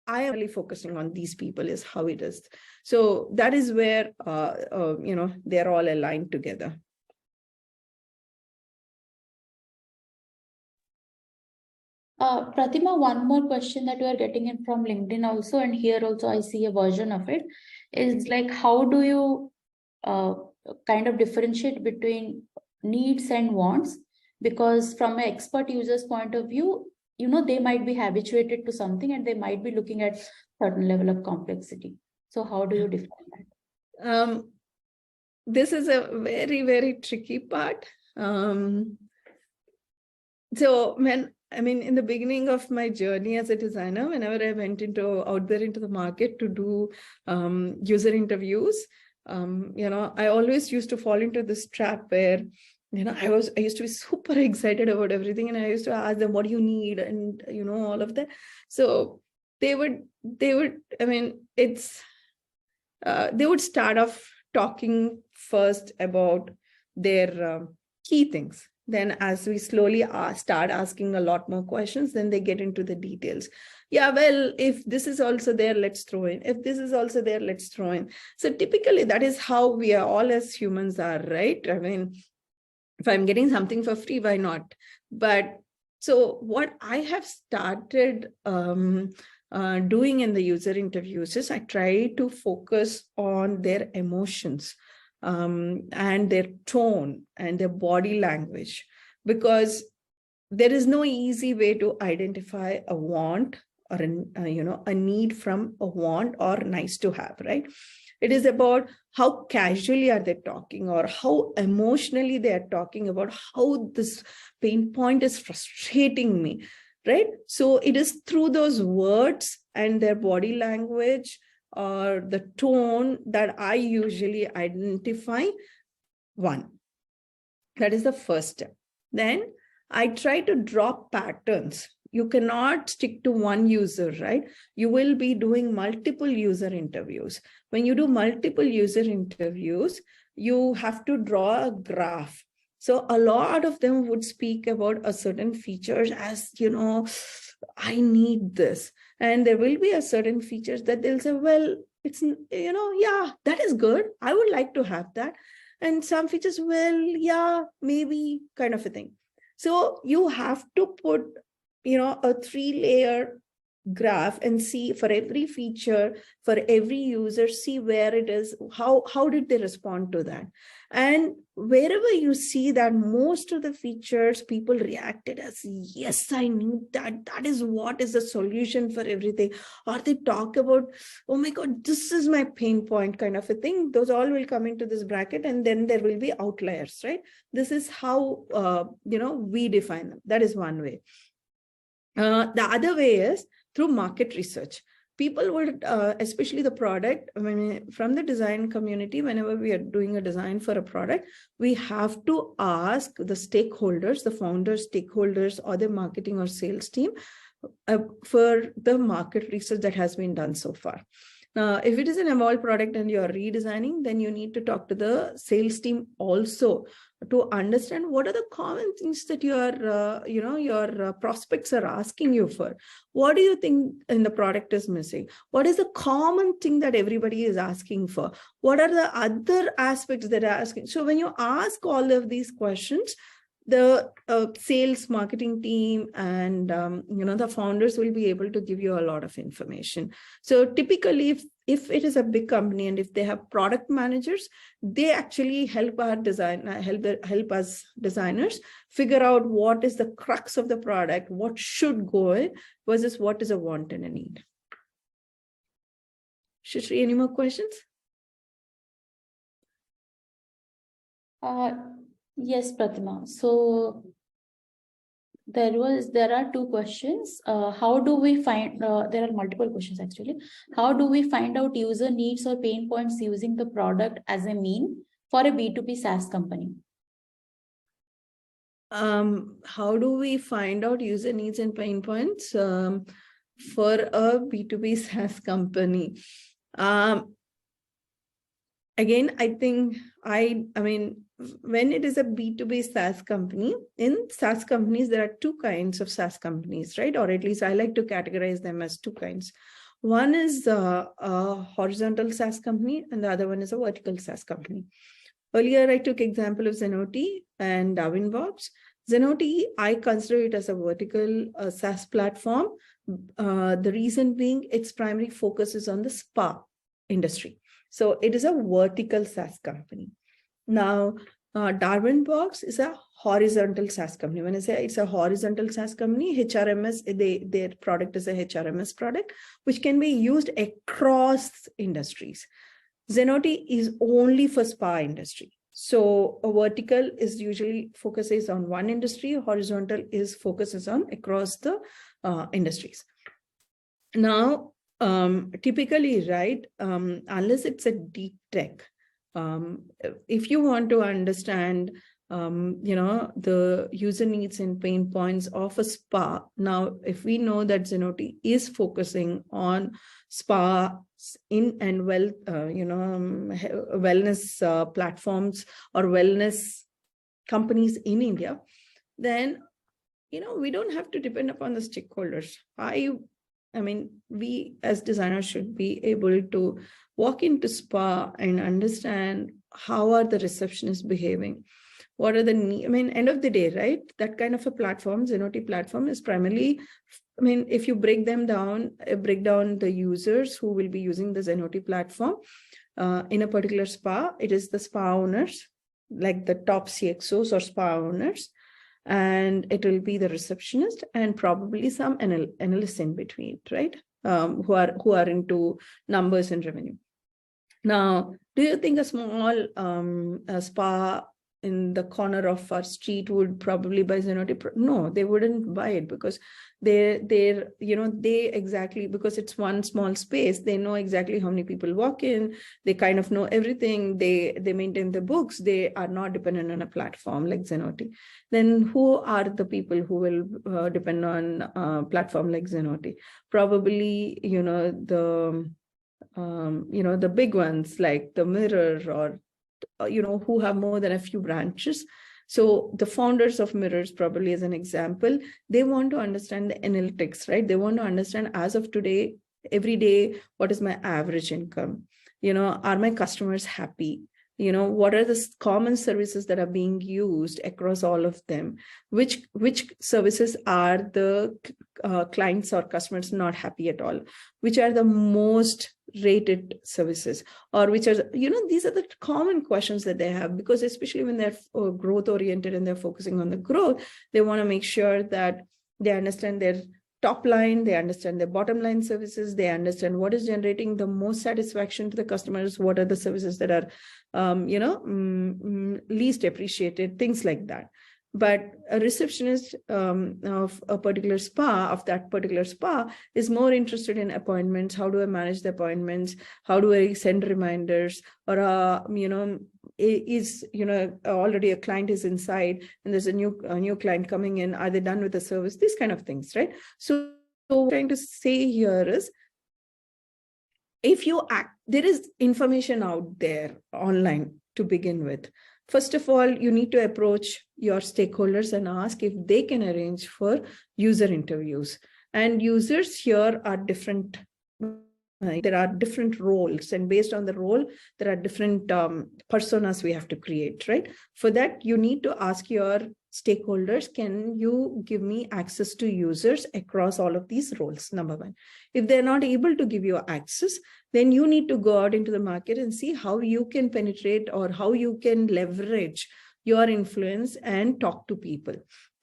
I am really focusing on these people is how it is. So that is where, they're all aligned together. Pratima, one more question that we are getting in from LinkedIn also, and here also I see a version of it, is like, how do you kind of differentiate between needs and wants? Because from an expert user's point of view, they might be habituated to something and they might be looking at certain level of complexity. So how do you define that? This is a very, very tricky part. So in the beginning of my journey as a designer, whenever I went out there into the market to do user interviews, I always used to fall into this trap where, I used to be super excited about everything, and I used to ask them, what do you need? And, all of that. So they would start off talking first about their key things. Then as we slowly start asking a lot more questions, then they get into the details. Yeah, well, if this is also there, let's throw in. If this is also there, let's throw in. So typically that is how we are all as humans are, right? I mean, if I'm getting something for free, why not? But so what I have started doing in the user interviews is I try to focus on their emotions and their tone and their body language, because there is no easy way to identify a want or a need from a want or nice to have, right? It is about how casually are they talking, or how emotionally they are talking about how this pain point is frustrating me, right? So it is through those words and their body language or the tone that I usually identify one. That is the first step. Then I try to draw patterns. You cannot stick to one user, right? You will be doing multiple user interviews. When you do multiple user interviews, you have to draw a graph. So a lot of them would speak about a certain features as, I need this. And there will be a certain features that they'll say, well, it's, yeah, that is good. I would like to have that. And some features, well, yeah, maybe, kind of a thing. So you have to put, a 3-layer graph and see for every feature, for every user, see where it is, how did they respond to that. And wherever you see that most of the features people reacted as, yes, I need that, that is what is the solution for everything, or they talk about, oh my god, this is my pain point, kind of a thing, those all will come into this bracket. And then there will be outliers, right? This is how we define them. That is one way. The other way is through market research. People would, especially the product, from the design community, whenever we are doing a design for a product, we have to ask the stakeholders, the founders, stakeholders, or the marketing or sales team for the market research that has been done so far. If it is an evolved product and you're redesigning, then you need to talk to the sales team also to understand what are the common things that your prospects are asking you for. What do you think in the product is missing? What is the common thing that everybody is asking for? What are the other aspects that are asking? So when you ask all of these questions, the sales marketing team and the founders will be able to give you a lot of information. So typically, if it is a big company and if they have product managers, they actually help our help us designers figure out what is the crux of the product, what should go in versus what is a want and a need. Shishri, any more questions? Yes, Pratima. So there are two questions. How do we find, there are multiple questions actually. How do we find out user needs or pain points using the product as a mean for a B2B SaaS company? How do we find out user needs and pain points for a B2B SaaS company? Again, I think when it is a B2B SaaS company, in SaaS companies, there are two kinds of SaaS companies, right? Or at least I like to categorize them as two kinds. One is a horizontal SaaS company, and the other one is a vertical SaaS company. Earlier, I took example of Zenoti and Darwinbox. Zenoti, I consider it as a vertical SaaS platform. The reason being its primary focus is on the spa industry. So it is a vertical SaaS company. Now, Darwinbox is a horizontal SaaS company. When I say it's a horizontal SaaS company, HRMS, their product is a HRMS product, which can be used across industries. Zenoti is only for spa industry. So a vertical is usually focuses on one industry, horizontal is focuses on across the industries. Now, typically, right, unless it's a deep tech, if you want to understand, the user needs and pain points of a spa. Now, if we know that Zenoti is focusing on spa in and wellness platforms or wellness companies in India, then, we don't have to depend upon the stakeholders. I mean, we as designers should be able to walk into spa and understand how are the receptionists behaving. What are the needs? I mean, end of the day, right? That kind of a platform, Zenoti platform is primarily, I mean, if you break down the users who will be using the Zenoti platform in a particular spa, it is the spa owners, like the top CXOs or spa owners, and it will be the receptionist and probably some analysts in between, right? Who are into numbers and revenue. Now, do you think a small spa in the corner of our street would probably buy Zenoti? No, they wouldn't buy it because they exactly, because it's one small space, they know exactly how many people walk in, they kind of know everything, they maintain the books, they are not dependent on a platform like Zenoti. Then who are the people who will depend on a platform like Zenoti? Probably, the big ones like the Mirror or who have more than a few branches. So the founders of Mirrors, probably as an example, they want to understand the analytics, right? They want to understand, as of today, every day, what is my average income? Are my customers happy? What are the common services that are being used across all of them? Which services are the clients or customers not happy at all? Which are the most rated services? Or which are, these are the common questions that they have, because especially when they're growth oriented and they're focusing on the growth, they want to make sure that they understand their top line, they understand their bottom line services, they understand what is generating the most satisfaction to the customers, what are the services that are, least appreciated, things like that. But a receptionist of that particular spa is more interested in appointments. How do I manage the appointments? How do I send reminders? Or, already a client is inside and there's a new client coming in. Are they done with the service? These kind of things, right? So what I'm trying to say here is, there is information out there online to begin with. First of all, you need to approach your stakeholders and ask if they can arrange for user interviews. And users here are different. There are different roles, and based on the role, there are different personas we have to create, right? For that, you need to ask your stakeholders, can you give me access to users across all of these roles? Number one. If they're not able to give you access, then you need to go out into the market and see how you can penetrate or how you can leverage your influence and talk to people.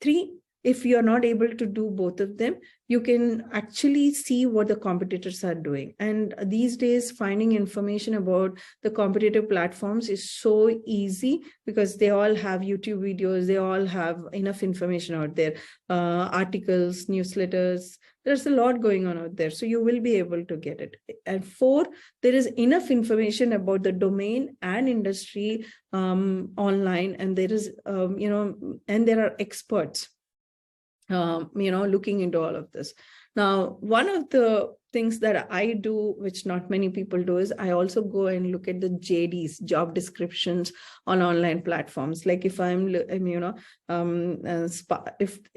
3, if you're not able to do both of them, you can actually see what the competitors are doing. And these days, finding information about the competitive platforms is so easy because they all have YouTube videos, they all have enough information out there, articles, newsletters. There's a lot going on out there. So you will be able to get it. And 4, there is enough information about the domain and industry online. And there is, and there are experts, looking into all of this. Now, one of the things that I do, which not many people do, is I also go and look at the JDs, job descriptions on online platforms. Like if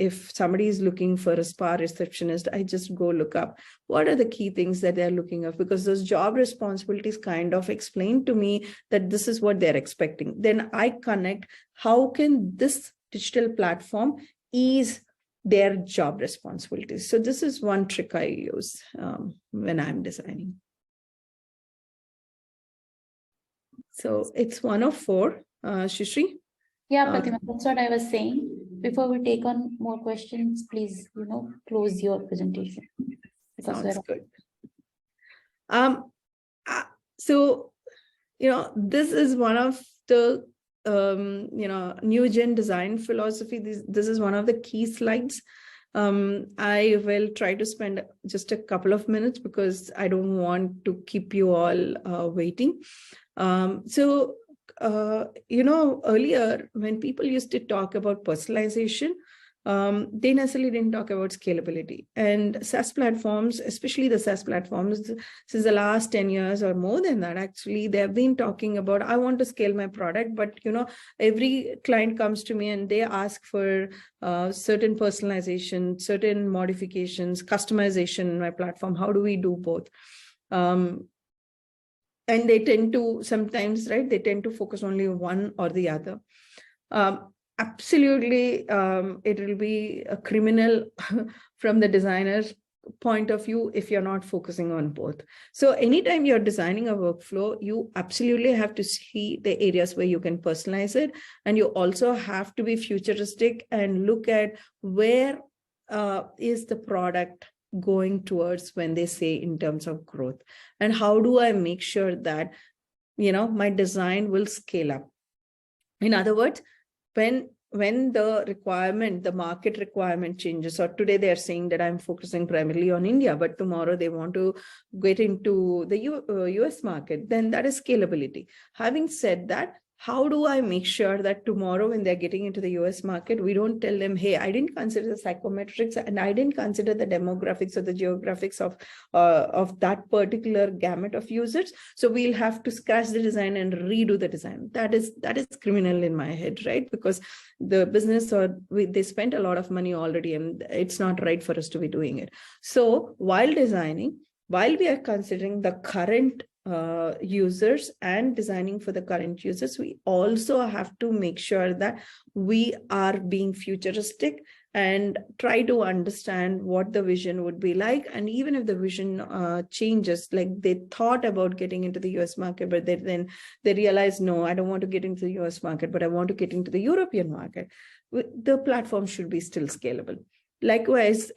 if somebody is looking for a spa receptionist, I just go look up what are the key things that they're looking at, because those job responsibilities kind of explain to me that this is what they're expecting. Then I connect, how can this digital platform ease their job responsibilities? So this is one trick I use when I'm designing. So it's 1:04, Shishri. Yeah, Pratima, that's what I was saying. Before we take on more questions, please, close your presentation. Sounds good. So, this is one of the new gen design philosophy. This is one of the key slides. I will try to spend just a couple of minutes because I don't want to keep you all waiting. Earlier when people used to talk about personalization, they necessarily didn't talk about scalability. And SaaS platforms, especially the SaaS platforms, since the last 10 years or more than that, actually, they have been talking about, I want to scale my product, but every client comes to me and they ask for certain personalization, certain modifications, customization in my platform. How do we do both? And they tend to sometimes, right, they tend to focus only on one or the other. Absolutely, it will be a criminal from the designer's point of view if you're not focusing on both. So anytime you're designing a workflow, you absolutely have to see the areas where you can personalize it. And you also have to be futuristic and look at where is the product going towards when they say in terms of growth. And how do I make sure that, my design will scale up? In other words, when the market requirement changes, or today they're saying that I'm focusing primarily on India, but tomorrow they want to get into the US market, then that is scalability. Having said that, how do I make sure that tomorrow when they're getting into the US market, we don't tell them, hey, I didn't consider the psychometrics and I didn't consider the demographics or the geographics of that particular gamut of users. So we'll have to scratch the design and redo the design. That is criminal in my head, right? Because the business they spent a lot of money already and it's not right for us to be doing it. So while designing, while we are considering the current users and designing for the current users, we also have to make sure that we are being futuristic and try to understand what the vision would be like. And even if the vision changes, like they thought about getting into the US market, but then they realize, no, I don't want to get into the US market, but I want to get into the European market. The platform should be still scalable. Likewise,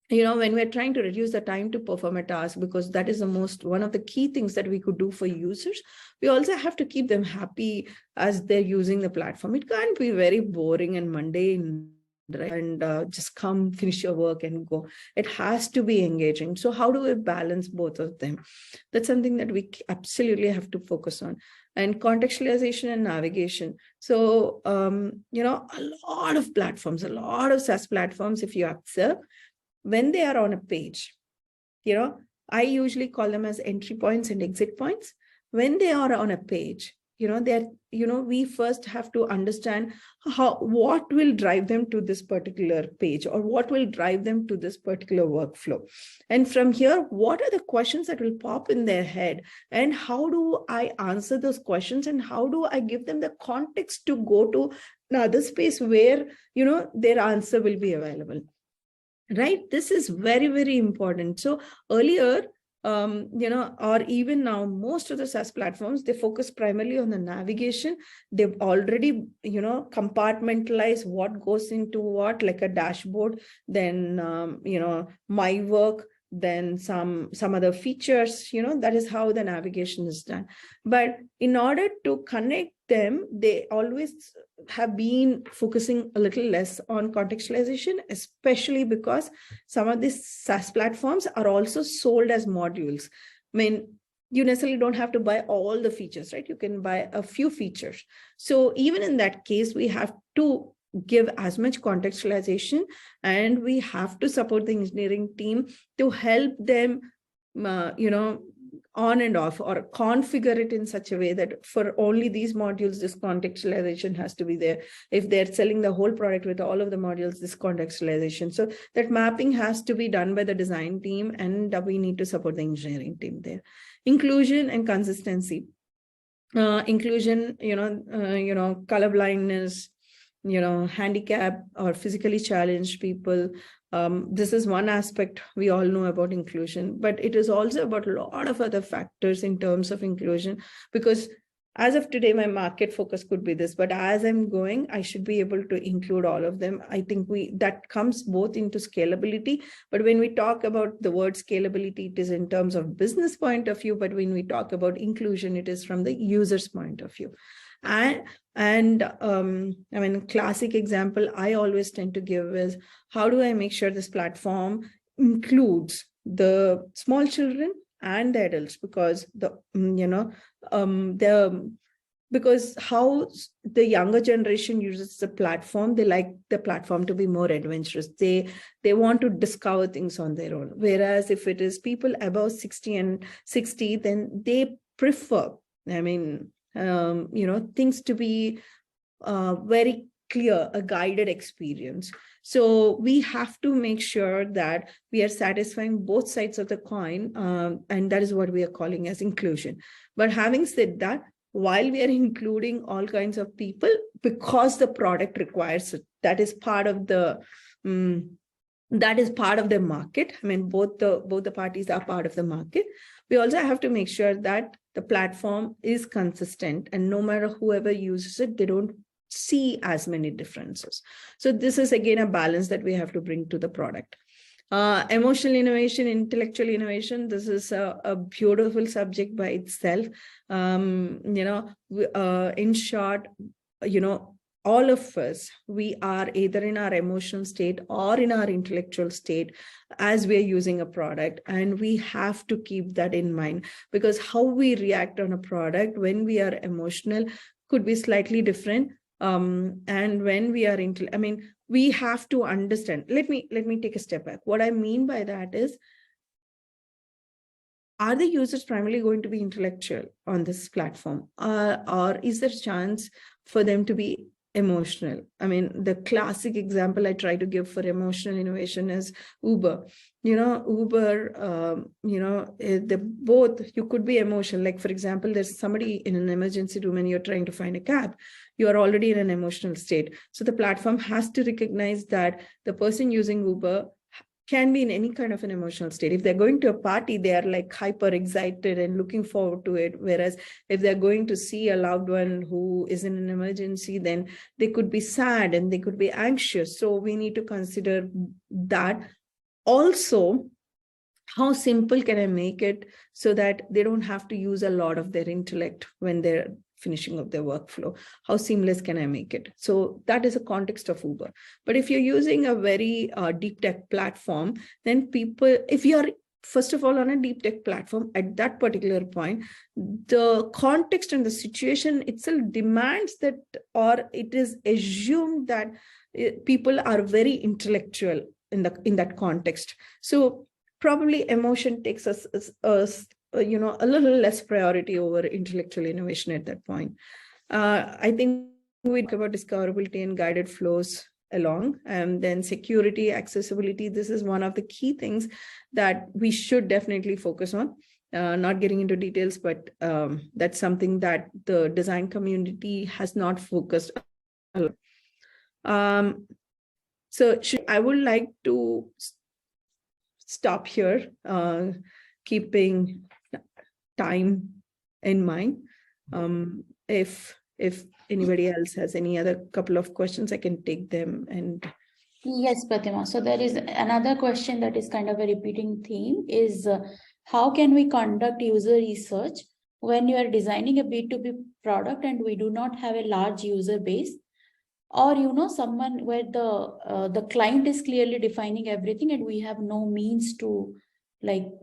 when we're trying to reduce the time to perform a task, because that is one of the key things that we could do for users, we also have to keep them happy as they're using the platform. It can't be very boring and mundane, right? And just come, finish your work and go. It has to be engaging. So how do we balance both of them? That's something that we absolutely have to focus on. And contextualization and navigation. So, a lot of platforms, a lot of SaaS platforms, if you observe, when they are on a page, I usually call them as entry points and exit points. When they are on a page, we first have to understand what will drive them to this particular page, or what will drive them to this particular workflow. And from here, what are the questions that will pop in their head, and how do I answer those questions, and how do I give them the context to go to another space where, their answer will be available. Right? This is very, very important. So earlier, or even now, most of the SaaS platforms, they focus primarily on the navigation. They've already, compartmentalized what goes into what, like a dashboard, then, my work, then some other features, that is how the navigation is done. But in order to connect them, they always have been focusing a little less on contextualization, especially because some of these SaaS platforms are also sold as modules. I mean, you necessarily don't have to buy all the features, right? You can buy a few features. So even in that case, we have to give as much contextualization, and we have to support the engineering team to help them, on and off, or configure it in such a way that for only these modules, this contextualization has to be there. If they're selling the whole product with all of the modules, this contextualization. So that mapping has to be done by the design team, and we need to support the engineering team there. Inclusion and consistency. Inclusion, colorblindness, handicap or physically challenged people. This is one aspect we all know about inclusion, but it is also about a lot of other factors in terms of inclusion, because as of today, my market focus could be this, but as I'm going, I should be able to include all of them. I think that comes both into scalability, but when we talk about the word scalability, it is in terms of business point of view, but when we talk about inclusion, it is from the user's point of view. Classic example I always tend to give is, how do I make sure this platform includes the small children and the adults? Because because how the younger generation uses the platform, they like the platform to be more adventurous. They want to discover things on their own. Whereas if it is people above 60, then they prefer, things to be very clear, a guided experience. So we have to make sure that we are satisfying both sides of the coin, and that is what we are calling as inclusion. But having said that, while we are including all kinds of people, because the product requires it, that is part of the market. Both the parties are part of the market. We also have to make sure that the platform is consistent, and no matter whoever uses it, they don't see as many differences. So this is again a balance that we have to bring to the product. Emotional innovation, intellectual innovation, this is a beautiful subject by itself. In short, all of us, we are either in our emotional state or in our intellectual state as we're using a product. And we have to keep that in mind, because how we react on a product when we are emotional could be slightly different. And when we are we have to understand. Let me take a step back. What I mean by that is, are the users primarily going to be intellectual on this platform, or is there a chance for them to be emotional? The classic example I try to give for emotional innovation is Uber. Uber, you could be emotional. Like, for example, there's somebody in an emergency room and you're trying to find a cab. You are already in an emotional state. So the platform has to recognize that the person using Uber can be in any kind of an emotional state. If they're going to a party, they are like hyper excited and looking forward to it. Whereas if they're going to see a loved one who is in an emergency, then they could be sad and they could be anxious. So we need to consider that. Also, how simple can I make it so that they don't have to use a lot of their intellect when they're finishing up their workflow? How seamless can I make it? So that is a context of Uber. But if you're using a very deep tech platform, then people, if you're first of all on a deep tech platform at that particular point, the context and the situation itself demands that, or it is assumed that people are very intellectual in that context. So probably emotion takes us a little less priority over intellectual innovation at that point. I think we talk about discoverability and guided flows along, and then security, accessibility. This is one of the key things that we should definitely focus on. Not getting into details, but that's something that the design community has not focused on. So I would like to stop here, keeping time in mind. If anybody else has any other couple of questions, I can take them. And yes, Pratima. So there is another question that is kind of a repeating theme is how can we conduct user research when you are designing a B2B product and we do not have a large user base, or someone where the client is clearly defining everything and we have no means to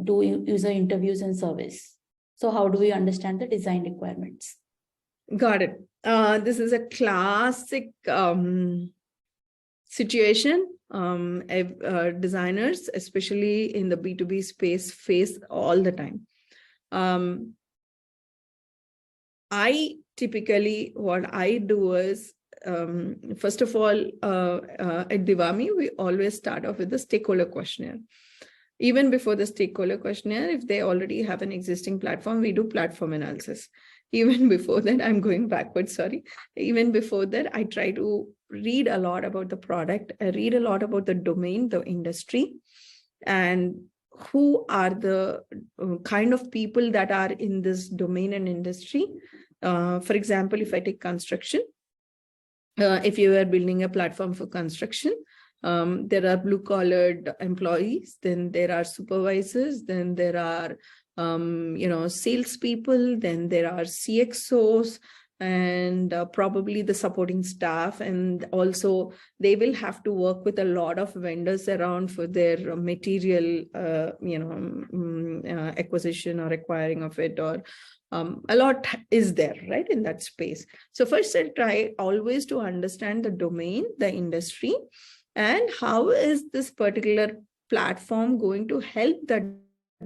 do user interviews and service. So how do we understand the design requirements? Got it. This is a classic situation designers, especially in the B2B space, face all the time. I typically, what I do is, first of all, at Devami, we always start off with the stakeholder questionnaire. Even before the stakeholder questionnaire, if they already have an existing platform, we do platform analysis. Even before that, I'm going backwards, sorry. Even before that, I try to read a lot about the product. I read a lot about the domain, the industry, and who are the kind of people that are in this domain and industry. For example, if I take construction, if you are building a platform for construction, there are blue-collared employees, then there are supervisors, then there are salespeople, then there are CXOs, and probably the supporting staff. And also they will have to work with a lot of vendors around for their material, acquisition or acquiring of it, or a lot is there, right, in that space. So first I try always to understand the domain, the industry, and how is this particular platform going to help that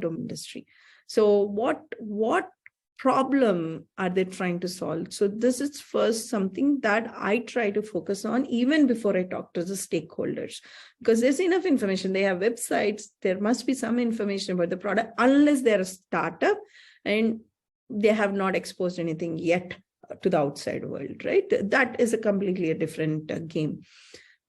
industry. So what problem are they trying to solve? So this is first something that I try to focus on even before I talk to the stakeholders, because there's enough information. They have websites. There must be some information about the product, unless they're a startup and they have not exposed anything yet to the outside world, right? That is a completely different game.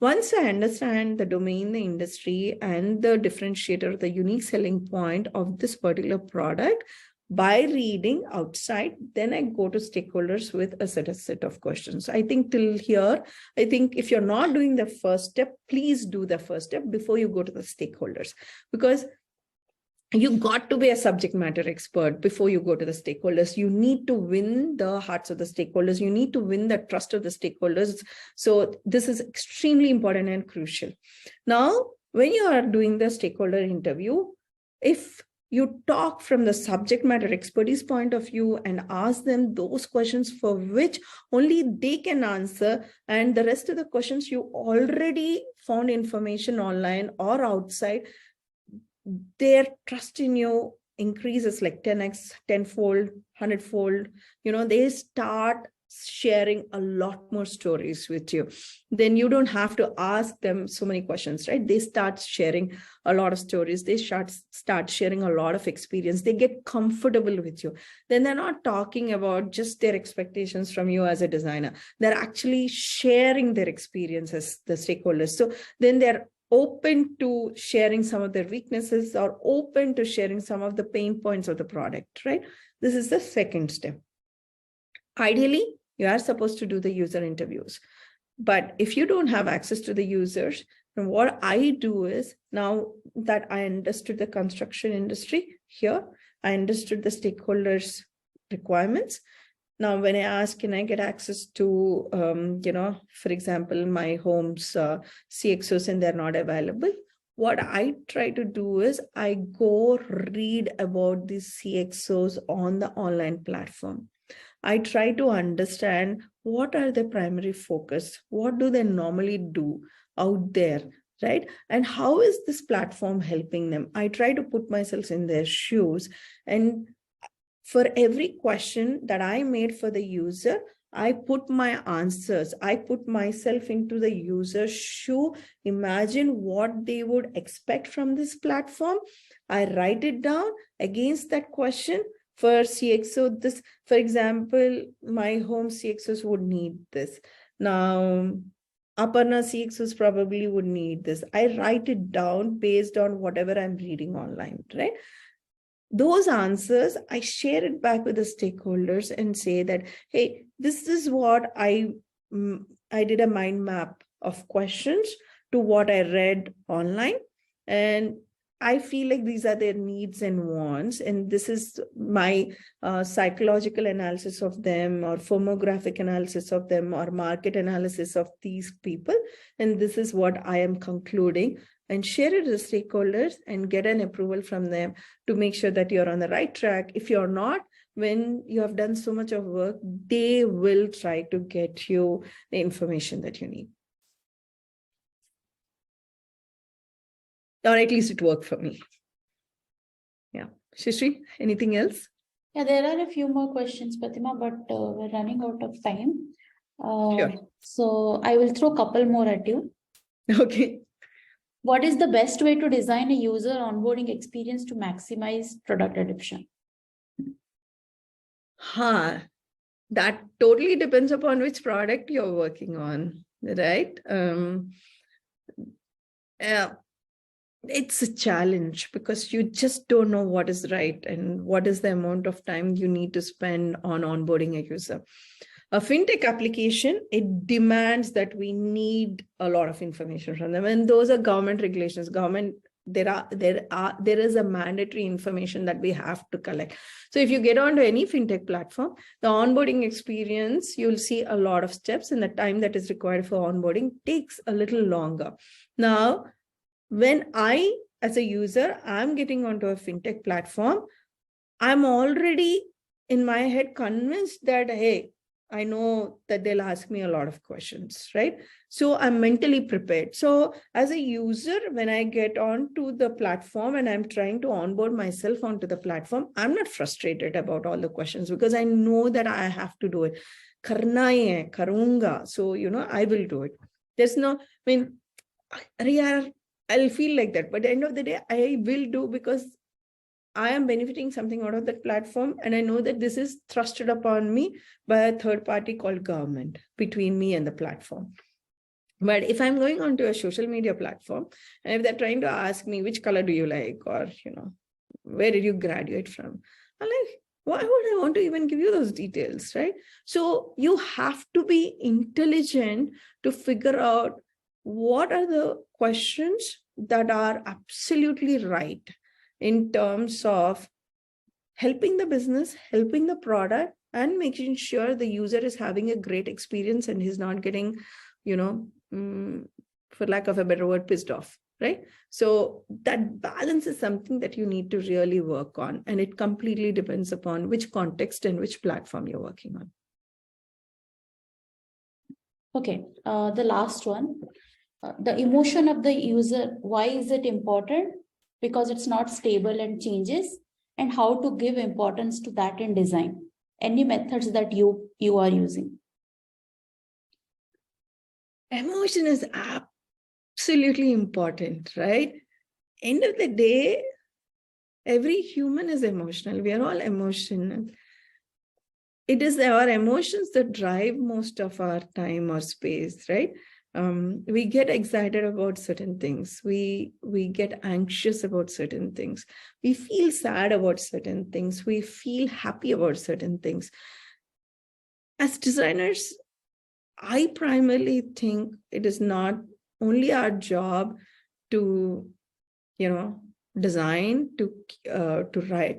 Once I understand the domain, the industry, and the differentiator, the unique selling point of this particular product, by reading outside, then I go to stakeholders with a set of questions. I think till here, I think if you're not doing the first step, please do the first step before you go to the stakeholders, because you got to be a subject matter expert before you go to the stakeholders. You need to win the hearts of the stakeholders. You need to win the trust of the stakeholders. So this is extremely important and crucial. Now, when you are doing the stakeholder interview, if you talk from the subject matter expertise point of view and ask them those questions for which only they can answer, and the rest of the questions you already found information online or outside, their trust in you increases like 10x, 10-fold, 100-fold. They start sharing a lot more stories with you. Then you don't have to ask them so many questions, right? They start sharing a lot of stories. They start sharing a lot of experience. They get comfortable with you. Then they're not talking about just their expectations from you as a designer. They're actually sharing their experiences, the stakeholders. So then they're open to sharing some of their weaknesses, or open to sharing some of the pain points of the product, right? This is the second step. Ideally, you are supposed to do the user interviews. But if you don't have access to the users, then what I do is, now that I understood the construction industry here, I understood the stakeholders' requirements. Now, when I ask, can I get access to, for example, my home's CXOs and they're not available, what I try to do is I go read about these CXOs on the online platform. I try to understand what are their primary focus, what do they normally do out there, right? And how is this platform helping them? I try to put myself in their shoes, and for every question that I made for the user, I put my answers. I put myself into the user's shoe, imagine what they would expect from this platform. I write it down against that question. For CXO, this, for example, my home CXOs would need this. Now, Aparna CXOs probably would need this. I write it down based on whatever I'm reading online, right? Those answers, I share it back with the stakeholders and say that, hey, this is what I did a mind map of questions to what I read online. And I feel like these are their needs and wants. And this is my psychological analysis of them, or firmographic analysis of them, or market analysis of these people. And this is what I am concluding, and share it with the stakeholders and get an approval from them to make sure that you're on the right track. If you're not, when you have done so much of work, they will try to get you the information that you need. or at least it worked for me. Yeah. Shishri, anything else? Yeah, there are a few more questions, Pratima, but we're running out of time. Sure. So I will throw a couple more at you. Okay. What is the best way to design a user onboarding experience to maximize product adoption? That totally depends upon which product you're working on, right? Yeah, it's a challenge because you just don't know what is right and what is the amount of time you need to spend on onboarding a user. A fintech application, it demands that we need a lot of information from them, and those are government regulations. There is a mandatory information that we have to collect. So if you get onto any fintech platform, the onboarding experience, you'll see a lot of steps, and the time that is required for onboarding takes a little longer. Now, when I, as a user, I'm getting onto a fintech platform, I'm already in my head convinced that, hey, I know that they'll ask me a lot of questions, right? So I'm mentally prepared. So as a user, when I get onto the platform and I'm trying to onboard myself onto the platform, I'm not frustrated about all the questions because I know that I have to do it. Karna hai, karunga. So, I will do it. There's no, I'll feel like that. But at the end of the day, I will do because I am benefiting something out of that platform. And I know that this is thrusted upon me by a third party called government between me and the platform. But if I'm going onto a social media platform, and if they're trying to ask me, which color do you like? Or, where did you graduate from? I'm like, why would I want to even give you those details, right? So you have to be intelligent to figure out what are the questions that are absolutely right in terms of helping the business, helping the product, and making sure the user is having a great experience and he's not getting, for lack of a better word, pissed off, right? So that balance is something that you need to really work on. And it completely depends upon which context and which platform you're working on. Okay, the last one. The emotion of the user, why is it important? Because it's not stable and changes, and how to give importance to that in design. Any methods that you are using? Emotion is absolutely important, right? End of the day, every human is emotional. We are all emotional. It is our emotions that drive most of our time or space, right? We get excited about certain things. We get anxious about certain things. We feel sad about certain things. We feel happy about certain things. As designers, I primarily think it is not only our job to, design, to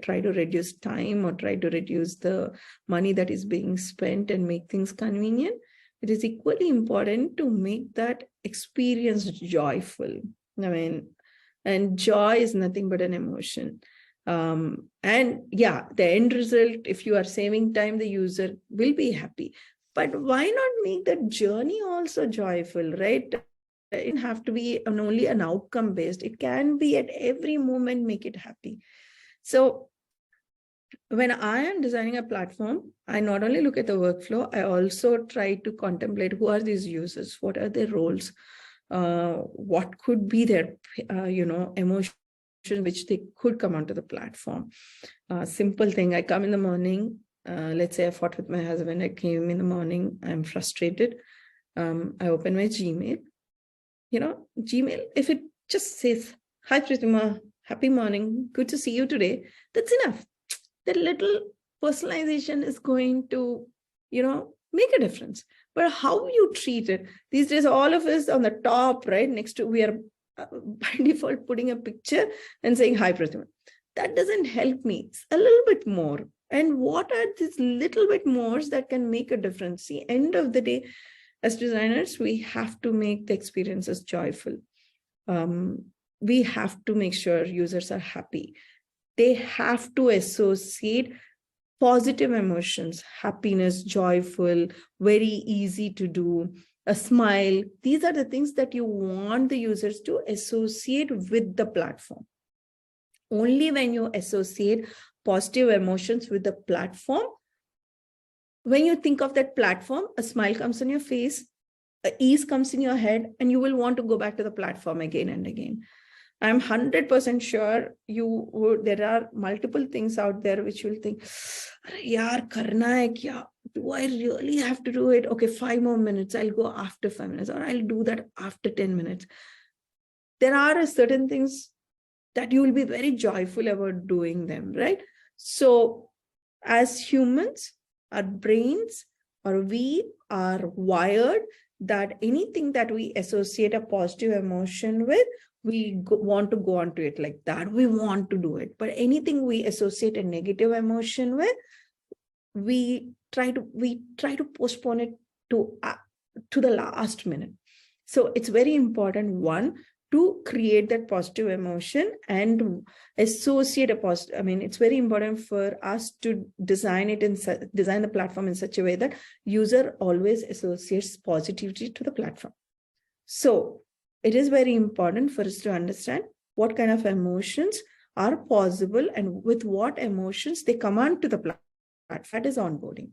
try to reduce time or try to reduce the money that is being spent and make things convenient. It is equally important to make that experience joyful. And joy is nothing but an emotion. And yeah, the end result, if you are saving time, the user will be happy. But why not make that journey also joyful, right? It doesn't have to be only an outcome based. It can be at every moment, make it happy. So when I am designing a platform, I not only look at the workflow, I also try to contemplate who are these users, what are their roles, what could be their, emotions which they could come onto the platform. Simple thing, I come in the morning, let's say I fought with my husband, I came in the morning, I'm frustrated. I open my Gmail. Gmail, if it just says, hi Pratima, happy morning, good to see you today, that's enough. That little personalization is going to, make a difference. But how you treat it, these days, all of us on the top, right, next to, we are by default putting a picture and saying, hi Pratima. That doesn't help me. It's a little bit more. And what are these little bit more that can make a difference? See, end of the day, as designers, we have to make the experiences joyful. We have to make sure users are happy. They have to associate positive emotions, happiness, joyful, very easy to do, a smile. These are the things that you want the users to associate with the platform. Only when you associate positive emotions with the platform, when you think of that platform, a smile comes on your face, ease comes in your head, and you will want to go back to the platform again and again. I'm 100% sure you would. There are multiple things out there which you'll think, yaar, karna hai kya? Do I really have to do it? Okay, 5 more minutes. I'll go after 5 minutes, or I'll do that after 10 minutes. There are certain things that you will be very joyful about doing them, right? So as humans, our brains, or we are wired that anything that we associate a positive emotion with, we want to go on to it like that. We want to do it. But anything we associate a negative emotion with, we try to postpone it to the last minute. So it's very important, one, to create that positive emotion and associate a positive. I mean, it's very important for us to design the platform in such a way that user always associates positivity to the platform. So it is very important for us to understand what kind of emotions are possible and with what emotions they come onto the platform. That is onboarding.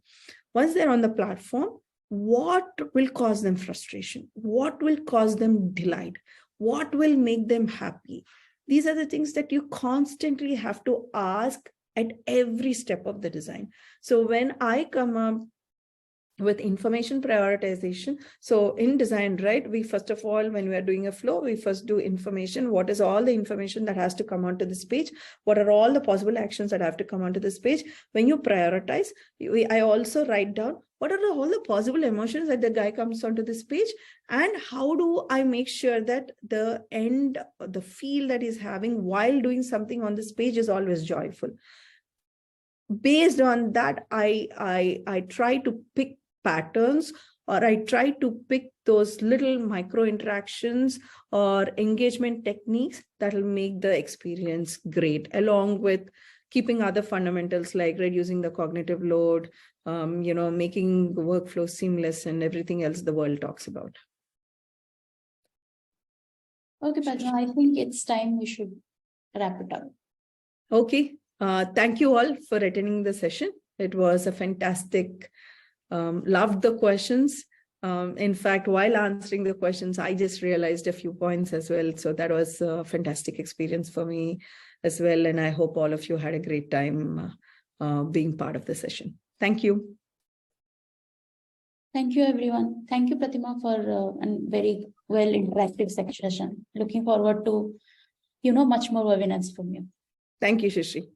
Once they're on the platform, what will cause them frustration? What will cause them delight? What will make them happy? These are the things that you constantly have to ask at every step of the design. So when I come up with information prioritization, so in design, right, we first of all, when we are doing a flow, we first do information. What is all the information that has to come onto this page? What are all the possible actions that have to come onto this page? When you prioritize, I also write down what are all the possible emotions that the guy comes onto this page, and how do I make sure that the feel that he's having while doing something on this page is always joyful. Based on that, I try to pick patterns, or I try to pick those little micro interactions or engagement techniques that will make the experience great, along with keeping other fundamentals like reducing the cognitive load, making the workflow seamless, and everything else the world talks about. Okay, Padma, I think it's time we should wrap it up. Okay. Thank you all for attending the session. It was a fantastic, loved the questions. In fact, while answering the questions, I just realized a few points as well. So that was a fantastic experience for me as well. And I hope all of you had a great time being part of the session. Thank you. Thank you, everyone. Thank you, Pratima, for a very well interactive session. Looking forward to, much more webinars from you. Thank you, Shishri.